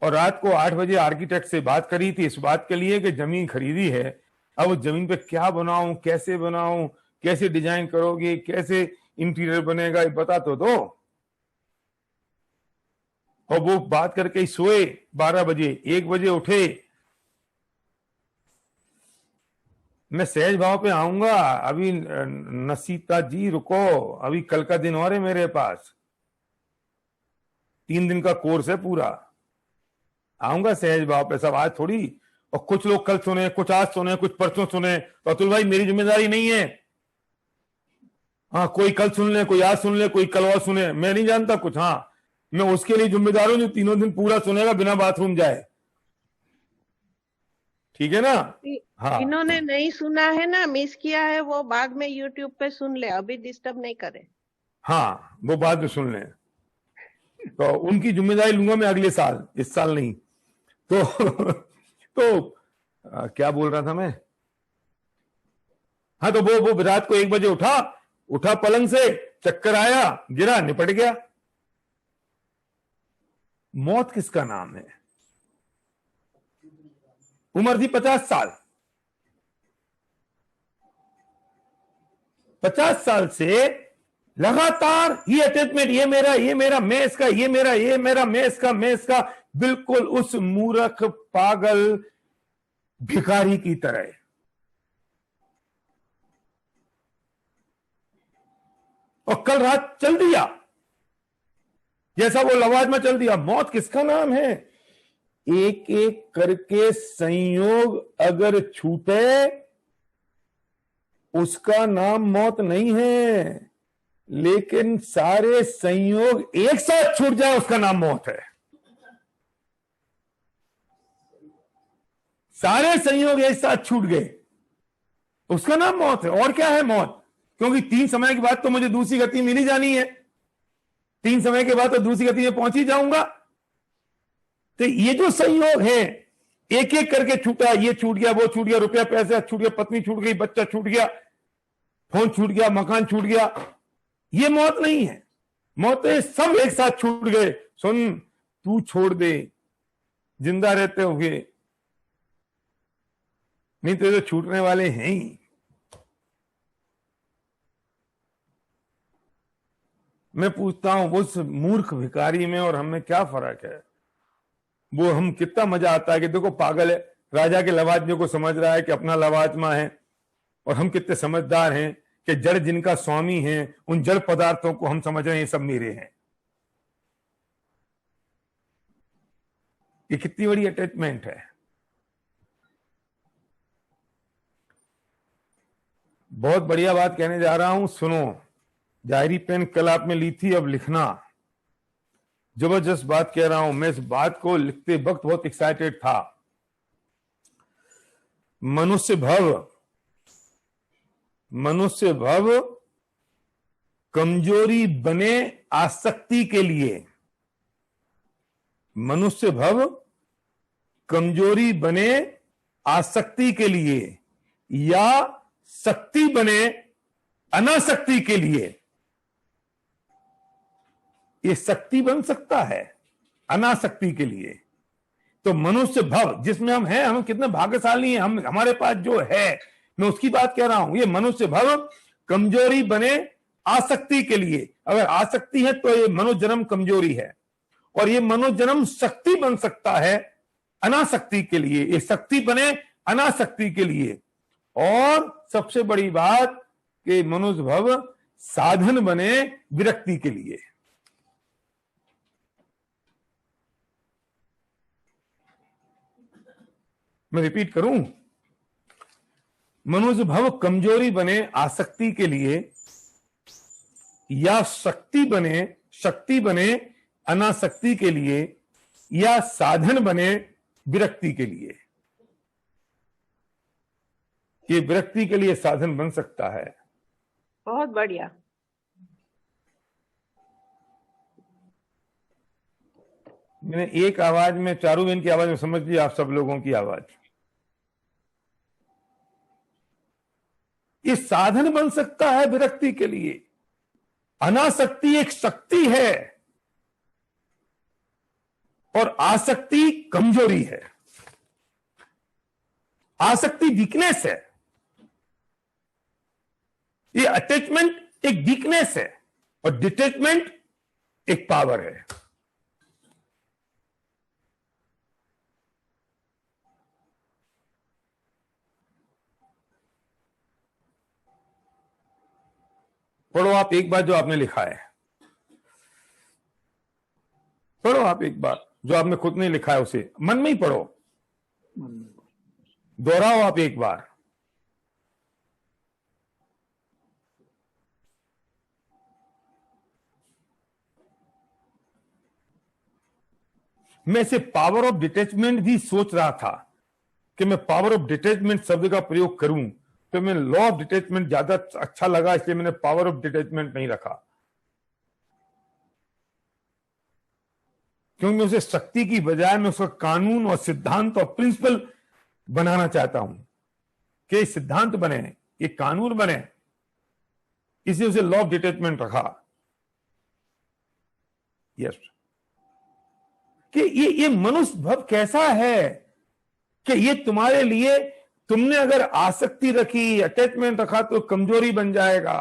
Speaker 1: और रात को 8 बजे आर्किटेक्ट से बात करी थी इस बात के लिए कि जमीन खरीदी है, अब उस जमीन पे क्या बनाऊं, कैसे बनाऊं, कैसे डिजाइन करोगे, कैसे इंटीरियर बनेगा, ये बता तो दो। और वो बात करके ही सोए 12 बजे, 1 बजे उठे। मैं सहज भाव पे आऊंगा, अभी नसीता जी रुको, अभी कल का दिन और है मेरे पास, 3 दिन का कोर्स है पूरा। आऊंगा सहज भाव पे, सब आज थोड़ी। और कुछ लोग कल सुने, कुछ आज सुने, कुछ परसों सुने, तो अतुल भाई मेरी जिम्मेदारी नहीं है। हाँ, कोई कल सुन ले, कोई आज सुन ले, कोई कल और सुने, मैं नहीं जानता कुछ। हाँ, मैं उसके लिए जिम्मेदार हूं जो 3 दिन पूरा सुनेगा बिना बाथरूम जाए। ठीक है ना? हाँ,
Speaker 4: इन्होंने नहीं सुना है ना, मिस किया है, वो बाद में यूट्यूब पे सुन ले, अभी डिस्टर्ब नहीं करे।
Speaker 1: हाँ, वो बाद में सुन ले, तो उनकी जिम्मेदारी लूंगा मैं अगले साल, इस साल नहीं। तो क्या बोल रहा था मैं? हाँ, तो वो रात को 1 बजे उठा पलंग से, चक्कर आया, गिरा, निपट गया। मौत किसका नाम है? उम्र थी 50 साल। 50 साल से लगातार ये अटैचमेंट, ये मेरा, मैं इसका, ये मेरा, मैं इसका, बिल्कुल उस मूर्ख पागल भिखारी की तरह। और कल रात चल दिया जैसा वो लवाजमा चल दिया। मौत किसका नाम है? एक एक करके संयोग अगर छूटे उसका नाम मौत नहीं है, लेकिन सारे संयोग एक साथ छूट जाए उसका नाम मौत है। सारे संयोग एक साथ छूट गए उसका नाम मौत है। और क्या है मौत? क्योंकि 3 समय के बाद तो मुझे दूसरी गति मिली जानी है, 3 समय के बाद तो दूसरी गति में पहुंच ही जाऊंगा। तो ये जो संयोग है एक एक करके छूटा, ये छूट गया, वो छूट गया, रुपया पैसा छूट गया, पत्नी छूट गई, बच्चा छूट गया, फोन छूट गया, मकान छूट गया, ये मौत नहीं है। मौत है सब एक साथ छूट गए। सुन, तू छोड़ दे जिंदा रहते हुए, नहीं तो ये छूटने वाले हैं ही। मैं पूछता हूं उस मूर्ख भिखारी में और हमें क्या फर्क है? वो हम कितना मजा आता है कि देखो पागल है, राजा के लवाजमे को समझ रहा है कि अपना लवाजमा है, और हम कितने समझदार हैं कि जड़ जिनका स्वामी है उन जड़ पदार्थों को हम समझ रहे हैं ये सब मेरे हैं। ये कितनी बड़ी अटैचमेंट है। बहुत बढ़िया बात कहने जा रहा हूं, सुनो। डायरी पेन कल आपने ली थी, अब लिखना। जबरदस्त बात कह रहा हूं मैं, इस बात को लिखते वक्त बहुत एक्साइटेड था। मनुष्य भव कमजोरी बने आसक्ति के लिए, मनुष्य भव कमजोरी बने आसक्ति के लिए, या शक्ति बने अनासक्ति के लिए। ये शक्ति बन सकता है अनासक्ति के लिए। तो मनुष्य भव जिसमें हम हैं, हम कितने भाग्यशाली हैं, हम हमारे पास जो है, मैं उसकी बात कह रहा हूं। ये मनुष्य भव कमजोरी बने आसक्ति के लिए। अगर आसक्ति है तो ये मनोजन्म कमजोरी है, और ये मनोजन्म शक्ति बन सकता है अनासक्ति के लिए। ये शक्ति बने अनासक्ति के लिए। और सबसे बड़ी बात कि मनुष्य भव साधन बने विरक्ति के लिए। मैं रिपीट करूं, मनुष्य भव कमजोरी बने आसक्ति के लिए, या शक्ति बने अनासक्ति के लिए, या साधन बने विरक्ति के लिए। ये विरक्ति के लिए साधन बन सकता है।
Speaker 4: बहुत बढ़िया।
Speaker 1: मैंने एक आवाज में, चारूबेन की आवाज में समझ लिया, आप सब लोगों की आवाज। ये साधन बन सकता है विरक्ति के लिए। अनासक्ति एक शक्ति है और आसक्ति कमजोरी है। आसक्ति वीकनेस है, ये अटैचमेंट एक वीकनेस है, और डिटैचमेंट एक पावर है। पढ़ो आप एक बार जो आपने लिखा है, पढ़ो आप एक बार जो आपने खुद नहीं लिखा है, उसे मन में ही पढ़ो, दोहराओ आप एक बार। मैं इसे पावर ऑफ डिटैचमेंट भी सोच रहा था कि मैं पावर ऑफ डिटैचमेंट शब्द का प्रयोग करूं, तो मैं लॉ ऑफ डिटैचमेंट ज्यादा अच्छा लगा, इसलिए मैंने पावर ऑफ डिटैचमेंट नहीं रखा, क्योंकि मैं उसे शक्ति की बजाय मैं उसका कानून और सिद्धांत और प्रिंसिपल बनाना चाहता हूं कि सिद्धांत बने, ये कानून बने, इसलिए उसे लॉ ऑफ डिटैचमेंट रखा। यस, कि ये मनुष्य भव कैसा है कि ये तुम्हारे लिए, तुमने अगर आसक्ति रखी, अटैचमेंट रखा तो कमजोरी बन जाएगा,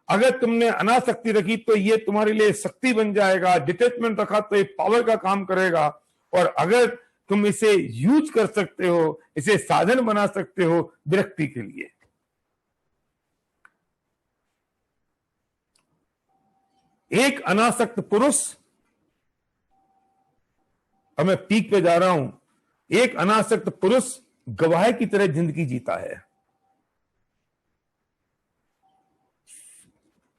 Speaker 1: अगर तुमने अनासक्ति रखी तो ये तुम्हारे लिए शक्ति बन जाएगा, डिटैचमेंट रखा तो ये पावर का काम करेगा, और अगर तुम इसे यूज कर सकते हो, इसे साधन बना सकते हो विरक्ति के लिए। एक अनासक्त पुरुष, अब मैं पीक पे जा रहा हूं, एक अनासक्त पुरुष गवाह की तरह जिंदगी जीता है।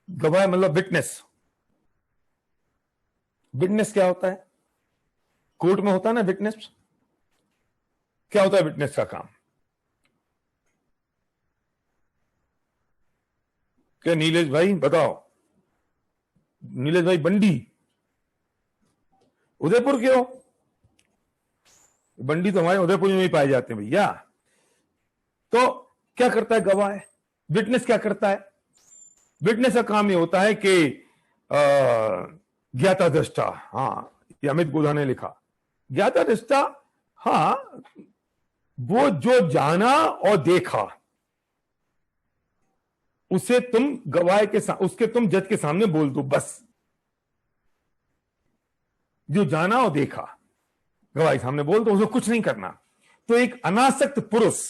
Speaker 1: गवाह मतलब विटनेस। विटनेस क्या होता है? कोर्ट में होता है ना विटनेस। क्या होता है विटनेस का काम? क्या नीलेश भाई बताओ, नीलेश भाई बंडी, उदयपुर के हो? बंडी तो हमारे उदयपुर में ही पाए जाते हैं भैया। तो क्या करता है गवाह? विटनेस क्या करता है? विटनेस का काम ये होता है कि ज्ञाता दृष्टा, हाँ ये अमित गोधा ने लिखा, ज्ञाता दृष्टा, हाँ वो जो जाना और देखा उसे तुम गवाह के उसके तुम जज के सामने बोल दो, बस। जो जाना और देखा गवाह के सामने बोल दो, उसे कुछ नहीं करना। तो एक अनासक्त पुरुष,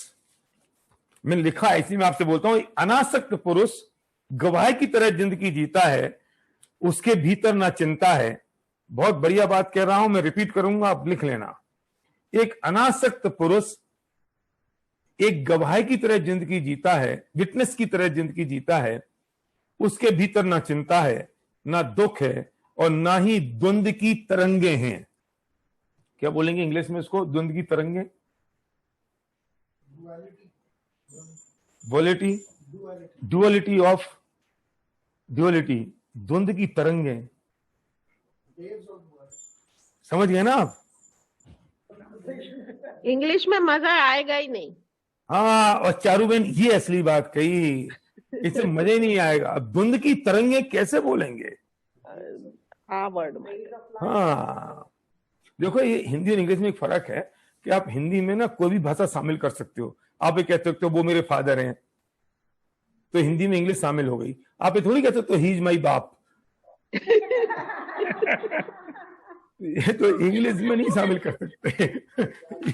Speaker 1: मैंने लिखा है इसी में आपसे बोलता हूं, अनासक्त पुरुष गवाह की तरह जिंदगी जीता है, उसके भीतर ना चिंता है। बहुत बढ़िया बात कह रहा हूं, मैं रिपीट करूंगा, आप लिख लेना। एक अनासक्त पुरुष एक गवाह की तरह जिंदगी जीता है, विटनेस की तरह जिंदगी जीता है, उसके भीतर ना चिंता है, ना दुख है, और ना ही द्वंद की तरंगे हैं। क्या बोलेंगे इंग्लिश में इसको? द्वंद की तरंगे, वॉलिटी, डुअलिटी ऑफ, डुअलिटी, द्वंद की तरंगे। समझ गए ना आप?
Speaker 4: इंग्लिश में मजा आएगा ही नहीं।
Speaker 1: हाँ, और चारूबेन ये असली बात कही, इससे मजा ही नहीं आएगा। अब द्वंद की तरंगे कैसे बोलेंगे?
Speaker 4: वर्ड में।
Speaker 1: हाँ देखो, ये हिंदी और इंग्लिश में एक फर्क है कि आप हिंदी में ना कोई भी भाषा शामिल कर सकते हो। आप ये कह सकते हो वो मेरे फादर हैं, तो हिंदी में इंग्लिश शामिल हो गई। आप ये थोड़ी कह सकते हो ही इज माई बाप। ये तो इंग्लिश में नहीं शामिल कर सकते।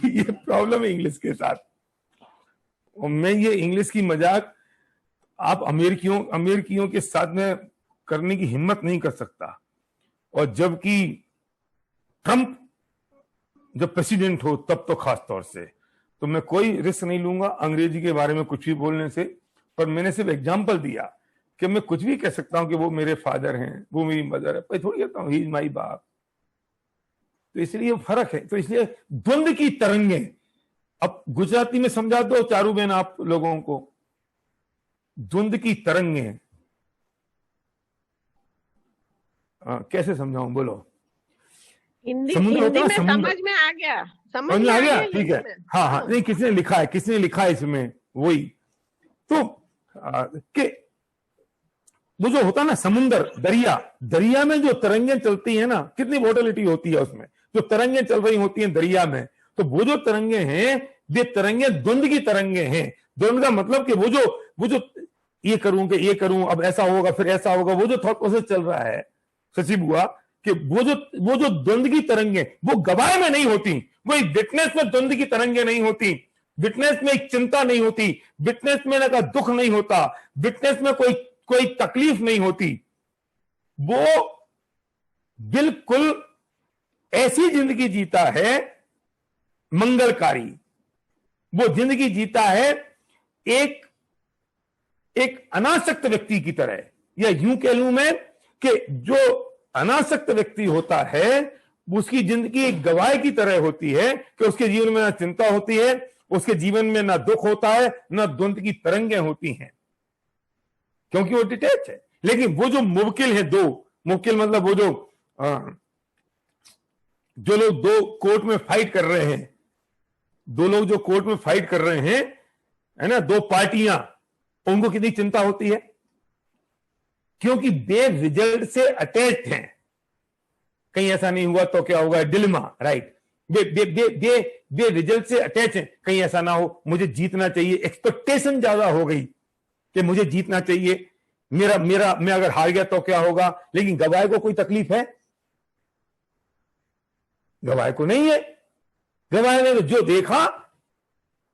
Speaker 1: ये प्रॉब्लम है इंग्लिश के साथ। और मैं ये इंग्लिश की मजाक आप अमेरिकियों के साथ में करने की हिम्मत नहीं कर सकता। और जबकि ट्रंप जब प्रेसिडेंट हो तब तो खास तौर से, तो मैं कोई रिस्क नहीं लूंगा अंग्रेजी के बारे में कुछ भी बोलने से। पर मैंने सिर्फ एग्जाम्पल दिया कि मैं कुछ भी कह सकता हूं कि वो मेरे फादर हैं, वो मेरी मदर है, पर थोड़ी कहता हूं ही इज माई बाप। तो इसलिए फर्क है। तो इसलिए द्वंद्व की तरंगे, अब गुजराती में समझा दो चारू बहन आप लोगों को, द्वंद्व की तरंगे कैसे समझाऊं, बोलो।
Speaker 4: हिंदी
Speaker 1: समुद्र होता
Speaker 4: हिंदी
Speaker 1: है
Speaker 4: में
Speaker 1: समुद्र,
Speaker 4: समझ में आ गया,
Speaker 1: समझ में आ गया, ठीक
Speaker 4: हिंदी
Speaker 1: है।
Speaker 4: में।
Speaker 1: हाँ हाँ, नहीं किसने लिखा है इसमें, वही तो कि वो जो होता है ना समुंदर, दरिया में जो तरंगें चलती है ना, कितनी वोलेटिलिटी होती है उसमें, जो तरंगें चल रही होती हैं दरिया में, तो वो जो तरंगे हैं, ये तरंगे द्वंद्व की तरंगे हैं। द्वंद्व का मतलब कि वो जो ये करूं अब ऐसा होगा फिर ऐसा होगा, वो जो थॉट प्रोसेस चल रहा है सची बुआ, कि वो जो द्वंद्व की तरंगे वो गवाह में नहीं होती, वो एक विटनेस में द्वंद्व की तरंगे नहीं होती, विटनेस में एक चिंता नहीं होती, विटनेस में ना दुख नहीं होता, विटनेस में कोई तकलीफ नहीं होती। वो बिल्कुल ऐसी जिंदगी जीता है मंगलकारी, वो जिंदगी जीता है एक अनासक्त व्यक्ति की तरह, या यूं कह लूं मैं कि जो अनासक्त व्यक्ति होता है उसकी जिंदगी एक गवाह की तरह होती है, कि उसके जीवन में ना चिंता होती है, उसके जीवन में ना दुख होता है, ना द्वंद्व की तरंगें होती हैं, क्योंकि वो डिटैच है। लेकिन वो जो मुवक्किल है, मुवक्किल मतलब वो जो लोग दो कोर्ट में फाइट कर रहे हैं, दो लोग जो कोर्ट में फाइट कर रहे हैं, है ना, दो पार्टियां, उनको कितनी चिंता होती है, क्योंकि वे रिजल्ट से अटैच्ड हैं। कहीं ऐसा नहीं हुआ तो क्या होगा, डिलेमा, राइट। वे रिजल्ट से अटैच हैं, कहीं ऐसा ना हो, मुझे जीतना चाहिए, एक्सपेक्टेशन ज्यादा हो गई कि मुझे जीतना चाहिए, मैं अगर हार गया तो क्या होगा। लेकिन गवाह को कोई तकलीफ है? गवाह को नहीं है। गवाह ने जो देखा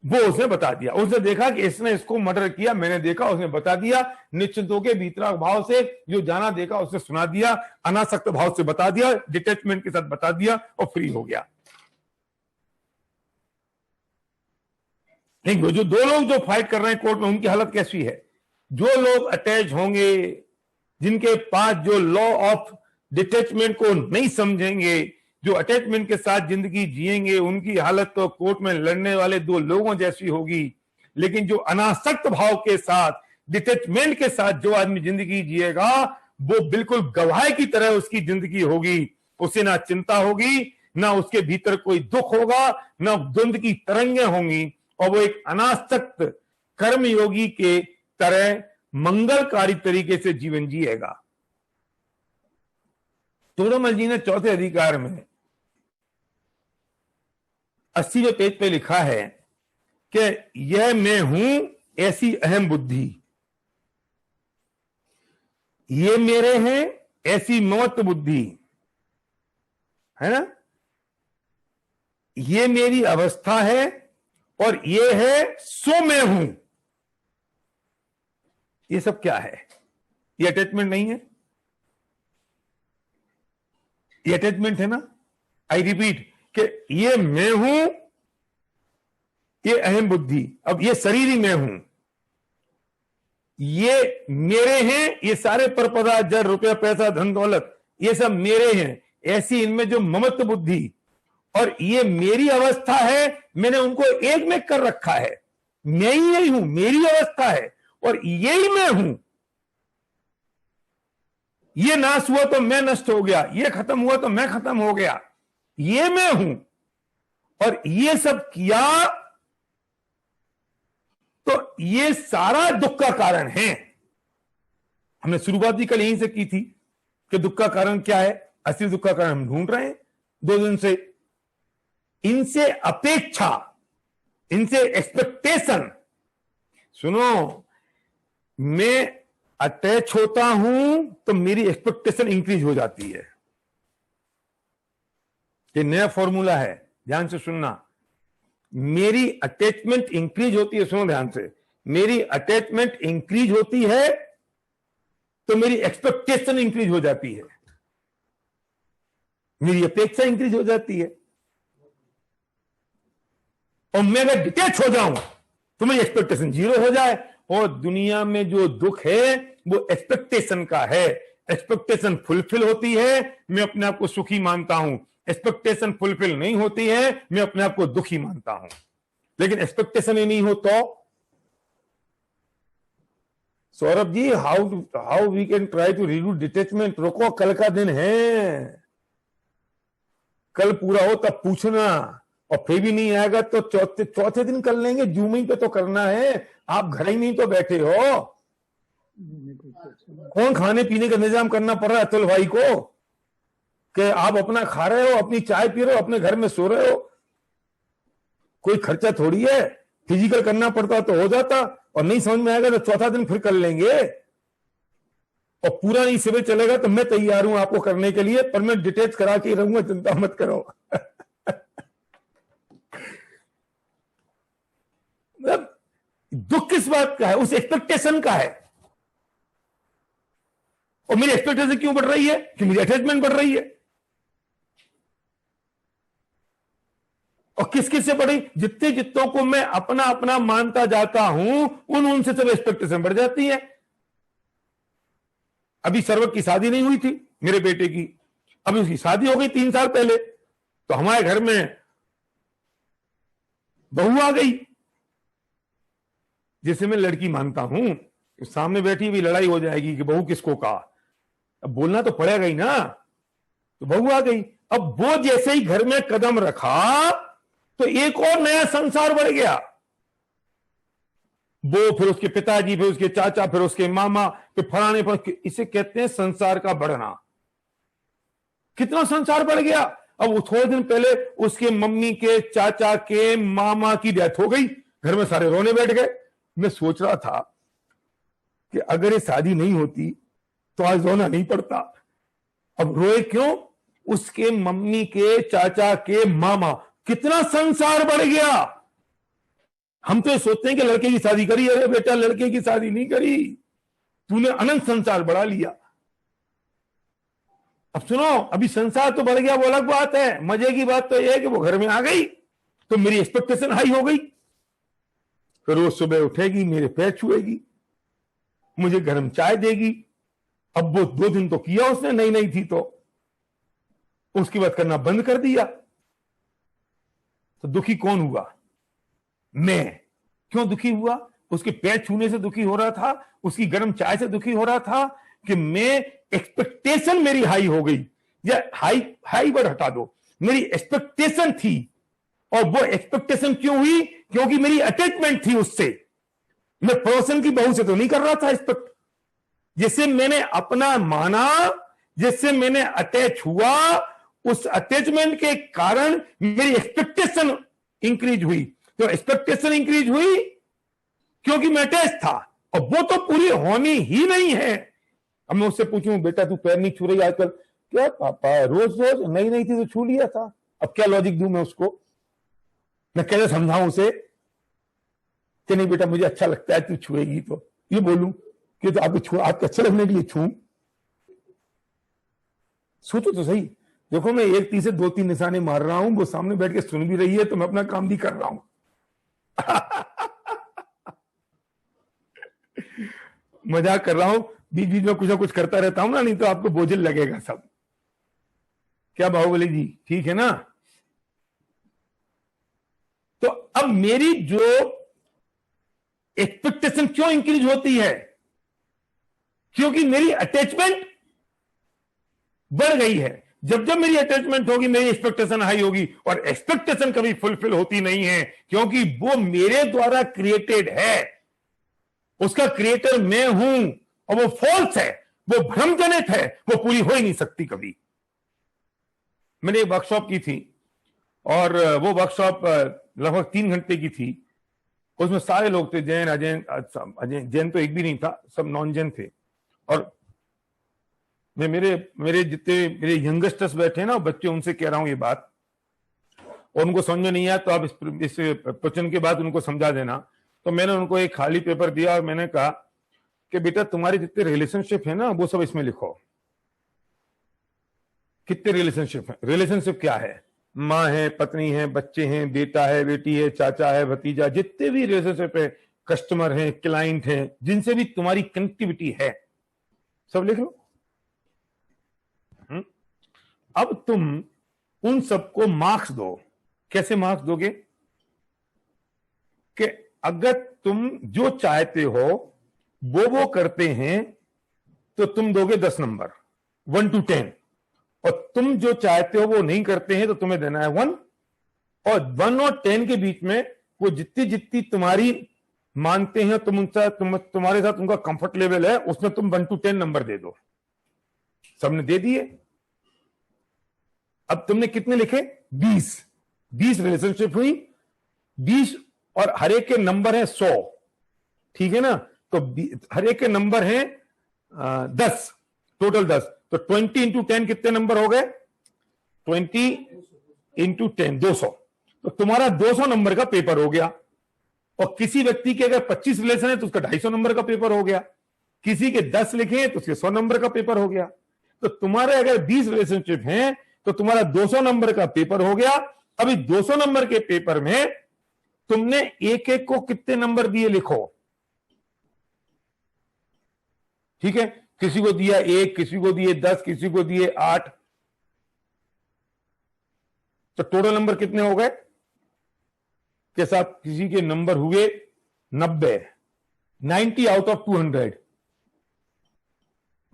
Speaker 1: वो उसने बता दिया, उसने देखा कि इसने इसको मर्डर किया, मैंने देखा, उसने बता दिया, निश्चिंतों के भीतरा भाव से जो जाना देखा उसने सुना दिया, अनासक्त भाव से बता दिया, डिटैचमेंट के साथ बता दिया और फ्री हो गया। लेकिन जो दो लोग जो फाइट कर रहे हैं कोर्ट में, उनकी हालत कैसी है? जो लोग अटैच होंगे, जिनके पास जो लॉ ऑफ डिटैचमेंट को नहीं समझेंगे, जो अटैचमेंट के साथ जिंदगी जिएंगे, उनकी हालत तो कोर्ट में लड़ने वाले दो लोगों जैसी होगी। लेकिन जो अनासक्त भाव के साथ, डिटैचमेंट के साथ जो आदमी जिंदगी जिएगा, वो बिल्कुल गवाह की तरह उसकी जिंदगी होगी। उसे ना चिंता होगी, ना उसके भीतर कोई दुख होगा, ना द्वंद्व की तरंगें होंगी, और वो एक अनासक्त कर्मयोगी के तरह मंगलकारी तरीके से जीवन जिएगा। तोड़मल जी ने चौथे अधिकार में 80वें पेज पे लिखा है कि यह मैं हूं ऐसी अहम बुद्धि, ये मेरे हैं ऐसी ममत्व बुद्धि, है ना, ये मेरी अवस्था है और ये है सो मैं हूं। ये सब क्या है? ये अटैचमेंट नहीं है? ये अटैचमेंट है ना। आई रिपीट कि ये मैं हूं, ये अहम बुद्धि, अब ये शरीर ही मैं हूं, ये मेरे हैं, ये सारे पर पदार्थ, जड़, रुपया, पैसा, धन दौलत, ये सब मेरे हैं, ऐसी इनमें जो ममत्व बुद्धि, और ये मेरी अवस्था है, मैंने उनको एक में कर रखा है, मैं ही यही हूं, मेरी अवस्था है और यही मैं हूं। ये नाश हुआ तो मैं नष्ट हो गया, ये खत्म हुआ तो मैं खत्म हो गया, ये मैं हूं। और ये सब किया तो ये सारा दुख का कारण है। हमने शुरुआत भी कल यहीं से की थी कि दुख का कारण क्या है, असली दुख का कारण हम ढूंढ रहे हैं 2 दिन से। इनसे अपेक्षा, इनसे एक्सपेक्टेशन, सुनो, मैं अटैच होता हूं तो मेरी एक्सपेक्टेशन इंक्रीज हो जाती है। ये नया फॉर्मूला है, ध्यान से सुनना। मेरी अटैचमेंट इंक्रीज होती है, सुनो ध्यान से, मेरी अटैचमेंट इंक्रीज होती है तो मेरी एक्सपेक्टेशन इंक्रीज हो जाती है, मेरी अपेक्षा इंक्रीज हो जाती है। और मैं अगर डिटैच हो जाऊं तो मेरी एक्सपेक्टेशन जीरो हो जाए। और दुनिया में जो दुख है वो एक्सपेक्टेशन का है। एक्सपेक्टेशन फुलफिल होती है, मैं अपने आप को सुखी मानता हूं। एक्सपेक्टेशन फुलफिल नहीं होती है, मैं अपने आप को दुखी मानता हूं। लेकिन एक्सपेक्टेशन ही नहीं हो तो Saurabh ji, how we can try to reduce detachment? रोको, कल का दिन है, कल पूरा हो तब पूछना। और फिर भी नहीं आएगा तो चौथे दिन कर लेंगे। जूम ही पे तो करना है, आप घर ही नहीं तो बैठे हो। कौन खाने पीने का इंतजाम करना पड़ रहा है अतुल भाई को कि आप अपना खा रहे हो, अपनी चाय पी रहे हो, अपने घर में सो रहे हो? कोई खर्चा थोड़ी है, फिजिकल करना पड़ता तो हो जाता। और नहीं समझ में आएगा तो चौथा दिन फिर कर लेंगे। और पूरा नहीं सिविल चलेगा तो मैं तैयार हूं आपको करने के लिए, पर मैं डिटेच करा के रहूंगा, चिंता मत करो। दुख किस बात का है? उस एक्सपेक्टेशन का है। और मेरी एक्सपेक्टेशन क्यों बढ़ रही है? कि मेरी अटैचमेंट बढ़ रही है। और किस किस से बढ़ी? जितने जितनों को मैं अपना अपना मानता जाता हूं उनसे सब एक्सपेक्टेशन बढ़ जाती है। अभी सर्वक की शादी नहीं हुई थी मेरे बेटे की, अभी उसकी शादी हो गई 3 साल पहले। तो हमारे घर में बहू आ गई, जिसे मैं लड़की मानता हूं। सामने बैठी हुई लड़ाई हो जाएगी कि बहू किसको कहा। अब बोलना तो पड़ेगा ही ना। तो बहू आ गई। अब वो जैसे ही घर में कदम रखा तो एक और नया संसार बढ़ गया। वो, फिर उसके पिताजी, फिर उसके चाचा, फिर उसके मामा, फिर फलाने पर। इसे कहते हैं संसार का बढ़ना। कितना संसार बढ़ गया। अब वो थोड़े दिन पहले उसके मम्मी के, चाचा के, मामा की डेथ हो गई। घर में सारे रोने बैठ गए। मैं सोच रहा था कि अगर ये शादी नहीं होती तो आज रोना नहीं पड़ता। अब रोए क्यों? उसके मम्मी के, चाचा के, मामा, कितना संसार बढ़ गया। हम तो ये सोचते हैं कि लड़के की शादी करी। अरे बेटा, लड़के की शादी नहीं करी, तूने अनंत संसार बढ़ा लिया। अब सुनो, अभी संसार तो बढ़ गया वो अलग बात है। मजे की बात तो यह है कि वो घर में आ गई तो मेरी एक्सपेक्टेशन हाई हो गई। फिर रोज सुबह उठेगी, मेरे पैर छुएगी, मुझे गर्म चाय देगी। अब वो 2 दिन तो किया उसने, नई थी तो। उसके बाद करना बंद कर दिया। तो दुखी कौन हुआ? मैं। क्यों दुखी हुआ? उसके पैर छूने से दुखी हो रहा था, उसकी गर्म चाय से दुखी हो रहा था कि मैं, एक्सपेक्टेशन मेरी हाई हो गई। या हाई वर्ड हटा दो, मेरी एक्सपेक्टेशन थी। और वो एक्सपेक्टेशन क्यों हुई? क्योंकि मेरी अटैचमेंट थी उससे। मैं पड़ोसन की बहू से तो नहीं कर रहा था एक्सपेक्ट। जिससे मैंने अपना माना, जिससे मैंने अटैच हुआ, उस अटैचमेंट के कारण मेरी एक्सपेक्टेशन इंक्रीज हुई। तो एक्सपेक्टेशन इंक्रीज हुई क्योंकि मैं अटैच था, और वो तो पूरी होनी ही नहीं है। अब मैं उससे पूछूं, बेटा तू पैर नहीं छू रही आजकल? क्या पापा, रोज रोज नई थी तो छू लिया था। अब क्या लॉजिक दूं मैं उसको? मैं कैसे समझाऊं उसे कि नहीं बेटा मुझे अच्छा लगता है तू छुएगी? तो ये बोलूं कि तो आपको अच्छा लगने के लिए छू? सोचो तो सही। देखो, मैं 1 तीर से 2-3 निशाने मार रहा हूं, वो सामने बैठ के सुन भी रही है, तो मैं अपना काम भी कर रहा हूं। मजाक कर रहा हूं, बीच बीच में कुछ ना कुछ करता रहता हूं ना, नहीं तो आपको बोझिल लगेगा सब। क्या बाहुबली जी, ठीक है ना? तो अब मेरी जो एक्सपेक्टेशन क्यों इंक्रीज होती है? क्योंकि मेरी अटैचमेंट बढ़ गई है। जब जब मेरी अटैचमेंट होगी, मेरी एक्सपेक्टेशन हाई होगी। और एक्सपेक्टेशन कभी फुलफिल होती नहीं है, क्योंकि वो मेरे द्वारा क्रिएटेड है। उसका क्रिएटर मैं हूं, और वो फॉल्स है, वो भ्रमजनित है, वो पूरी हो ही नहीं सकती कभी। मैंने एक वर्कशॉप की थी, और वो वर्कशॉप लगभग 3 घंटे की थी। उसमें सारे लोग थे, जैन, अजैन, जैन तो एक भी नहीं था, सब नॉन जैन थे। और मैं मेरे जितने मेरे यंगस्टर्स बैठे ना बच्चे, उनसे कह रहा हूं ये बात, और उनको समझ में नहीं आया तो आप इस प्रवचन के बाद उनको समझा देना तो मैंने उनको एक खाली पेपर दिया और मैंने कहा कि बेटा तुम्हारे जितने रिलेशनशिप है ना वो सब इसमें लिखो। कितने रिलेशनशिप है? रिलेशनशिप क्या है? माँ है, पत्नी है, बच्चे हैं, बेटा है, बेटी है, चाचा है, भतीजा, जितने भी रिलेशनशिप है, कस्टमर है, क्लाइंट है, जिनसे भी तुम्हारी कनेक्टिविटी है, सब लिख लो। अब तुम उन सबको मार्क्स दो। कैसे मार्क्स दोगे? कि अगर तुम जो चाहते हो वो करते हैं तो तुम दोगे 10 नंबर 1 to 10, और तुम जो चाहते हो वो नहीं करते हैं तो तुम्हें देना है 1, और 1 और 10 के बीच में वो जितनी जितनी तुम्हारी मानते हैं तुम उनसे तुम्हारे साथ उनका कंफर्ट लेवल है उसमें तुम 1 to 10 नंबर दे दो। सबने दे दिए। अब तुमने कितने लिखे? 20 रिलेशनशिप हुई, 20, और हर एक के नंबर है 100, ठीक है ना? तो हर एक के नंबर है 10, टोटल 10, तो 20 इंटू 10 कितने नंबर हो गए? 20 इंटू 10 200। तो तुम्हारा 200 नंबर का पेपर हो गया। और किसी व्यक्ति के अगर 25 रिलेशन है तो उसका 250 नंबर का पेपर हो गया। किसी के 10 लिखे हैं तो उसके 100 नंबर का पेपर हो गया। तो तुम्हारे अगर 20 रिलेशनशिप हैं तो तुम्हारा 200 नंबर का पेपर हो गया। अभी 200 नंबर के पेपर में तुमने एक एक को कितने नंबर दिए लिखो, ठीक है? किसी को दिया 1, किसी को दिए 10, किसी को दिए 8, तो टोटल नंबर कितने हो गए? के साथ किसी के नंबर हुए 90 आउट ऑफ 200,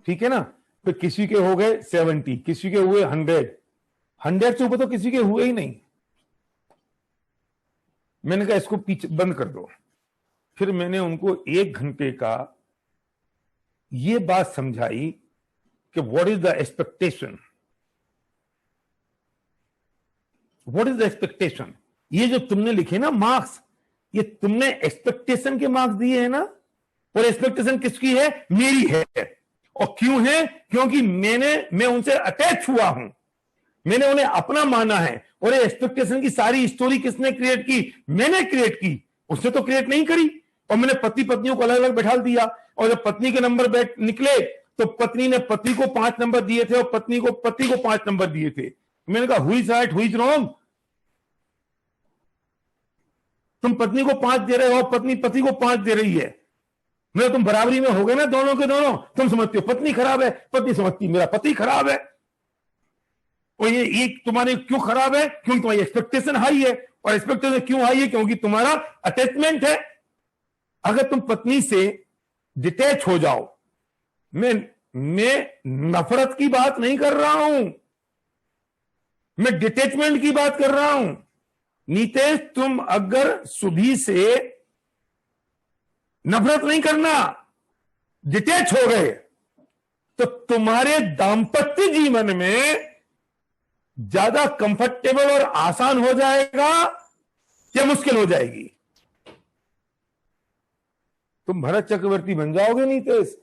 Speaker 1: ठीक है ना? तो किसी के हो गए 70, किसी के हुए 100 से ऊपर तो किसी के हुए ही नहीं। मैंने कहा इसको पीछे बंद कर दो। फिर मैंने उनको 1 घंटे का ये बात समझाई कि what is the expectation, what is the expectation. ये जो तुमने लिखे ना मार्क्स, ये तुमने एक्सपेक्टेशन के मार्क्स दिए हैं ना, और एक्सपेक्टेशन किसकी है? मेरी है। और क्यों है? क्योंकि मैं उनसे अटैच हुआ हूं, मैंने उन्हें अपना माना है। और ये एक्सपेक्टेशन की सारी स्टोरी किसने क्रिएट की? मैंने क्रिएट की, उसने तो क्रिएट नहीं करी। और मैंने पति पत्नियों को अलग अलग बैठा दिया, और जब पत्नी के नंबर निकले तो पत्नी ने पति को 5 नंबर दिए थे और पति को 5 नंबर दिए थे। मैंने कहा हुई इज राइट, हुई इज रॉन्ग? तुम पत्नी को 5 दे रहे हो, पत्नी पति को 5 दे रही है, मैं तुम बराबरी में हो गए ना दोनों के दोनों। तुम समझते हो पत्नी खराब है, पत्नी समझती मेरा पति खराब है। और ये तुम्हारे क्यों खराब है? क्योंकि तुम्हारी एक्सपेक्टेशन हाई है। और एक्सपेक्टेशन क्यों हाई है? क्योंकि तुम्हारा अटैचमेंट है। अगर तुम पत्नी से डिटैच हो जाओ, मैं नफरत की बात नहीं कर रहा हूं, मैं डिटैचमेंट की बात कर रहा हूं। नीतेश, तुम अगर सुभी से नफरत नहीं करना, डिटैच हो गए, तो तुम्हारे दाम्पत्य जीवन में ज्यादा कंफर्टेबल और आसान हो जाएगा या मुश्किल हो जाएगी? तुम भरत चक्रवर्ती बन जाओगे नीतेश।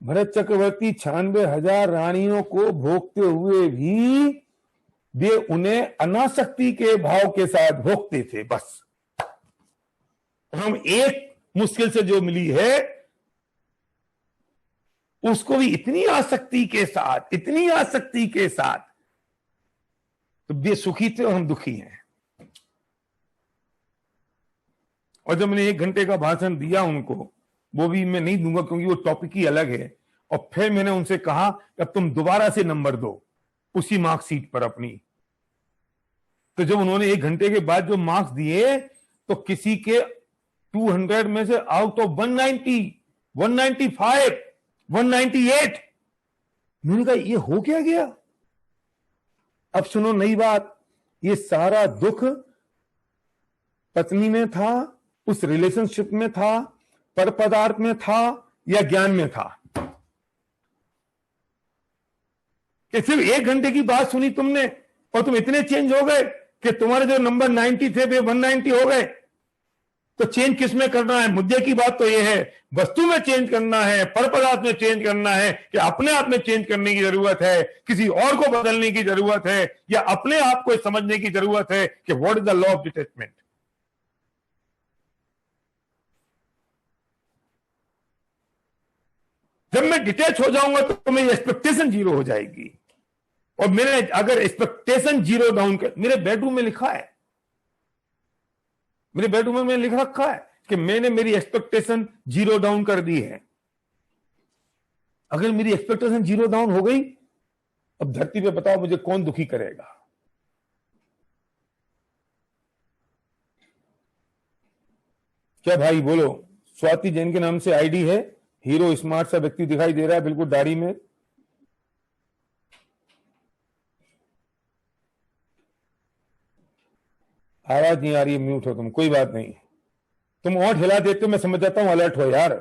Speaker 1: भरत चक्रवर्ती 96,000 रानियों को भोगते हुए भी वे उन्हें अनासक्ति के भाव के साथ भोगते थे बस। हम एक मुश्किल से जो मिली है उसको भी इतनी आसक्ति के साथ, इतनी आसक्ति के साथ, तो वे सुखी थे और हम दुखी हैं। और जब मैंने 1 घंटे का भाषण दिया उनको, वो भी मैं नहीं दूंगा क्योंकि वो टॉपिक ही अलग है, और फिर मैंने उनसे कहा कि अब तुम दोबारा से नंबर दो उसी मार्कशीट पर अपनी। तो जब उन्होंने 1 घंटे के बाद जो मार्क्स दिए तो किसी के 200 में से आउट ऑफ 190, 195, 198, मैंने कहा ये हो क्या गया? अब सुनो नई बात, ये सारा दुख पत्नी में था, उस रिलेशनशिप में था, पर पदार्थ में था या ज्ञान में था? कि सिर्फ 1 घंटे की बात सुनी तुमने और तुम इतने चेंज हो गए कि तुम्हारे जो नंबर 90 थे वे 190 हो गए। तो चेंज किस में करना है? मुद्दे की बात तो यह है, वस्तु में चेंज करना है, पर पदार्थ में चेंज करना है, कि अपने आप में चेंज करने की जरूरत है, किसी और को बदलने की जरूरत है, या अपने आप को समझने की जरूरत है कि what is the law of detachment. जब मैं डिटैच हो जाऊंगा तो मेरी एक्सपेक्टेशन जीरो हो जाएगी। और मैंने अगर एक्सपेक्टेशन जीरो डाउन कर, मेरे बेडरूम में लिखा है, मेरे बेडरूम में मैंने लिख रखा है कि मैंने मेरी एक्सपेक्टेशन जीरो डाउन कर दी है। अगर मेरी एक्सपेक्टेशन जीरो डाउन हो गई, अब धरती पे बताओ मुझे कौन दुखी करेगा? क्या भाई बोलो? स्वाति जैन के नाम से आईडी है, हीरो स्मार्ट सा व्यक्ति दिखाई दे रहा है, बिल्कुल दाढ़ी में। आवाज नहीं आ रही है, म्यूट हो तुम, कोई बात नहीं, तुम और हिला देते हो, मैं समझ जाता हूं, अलर्ट हो यार।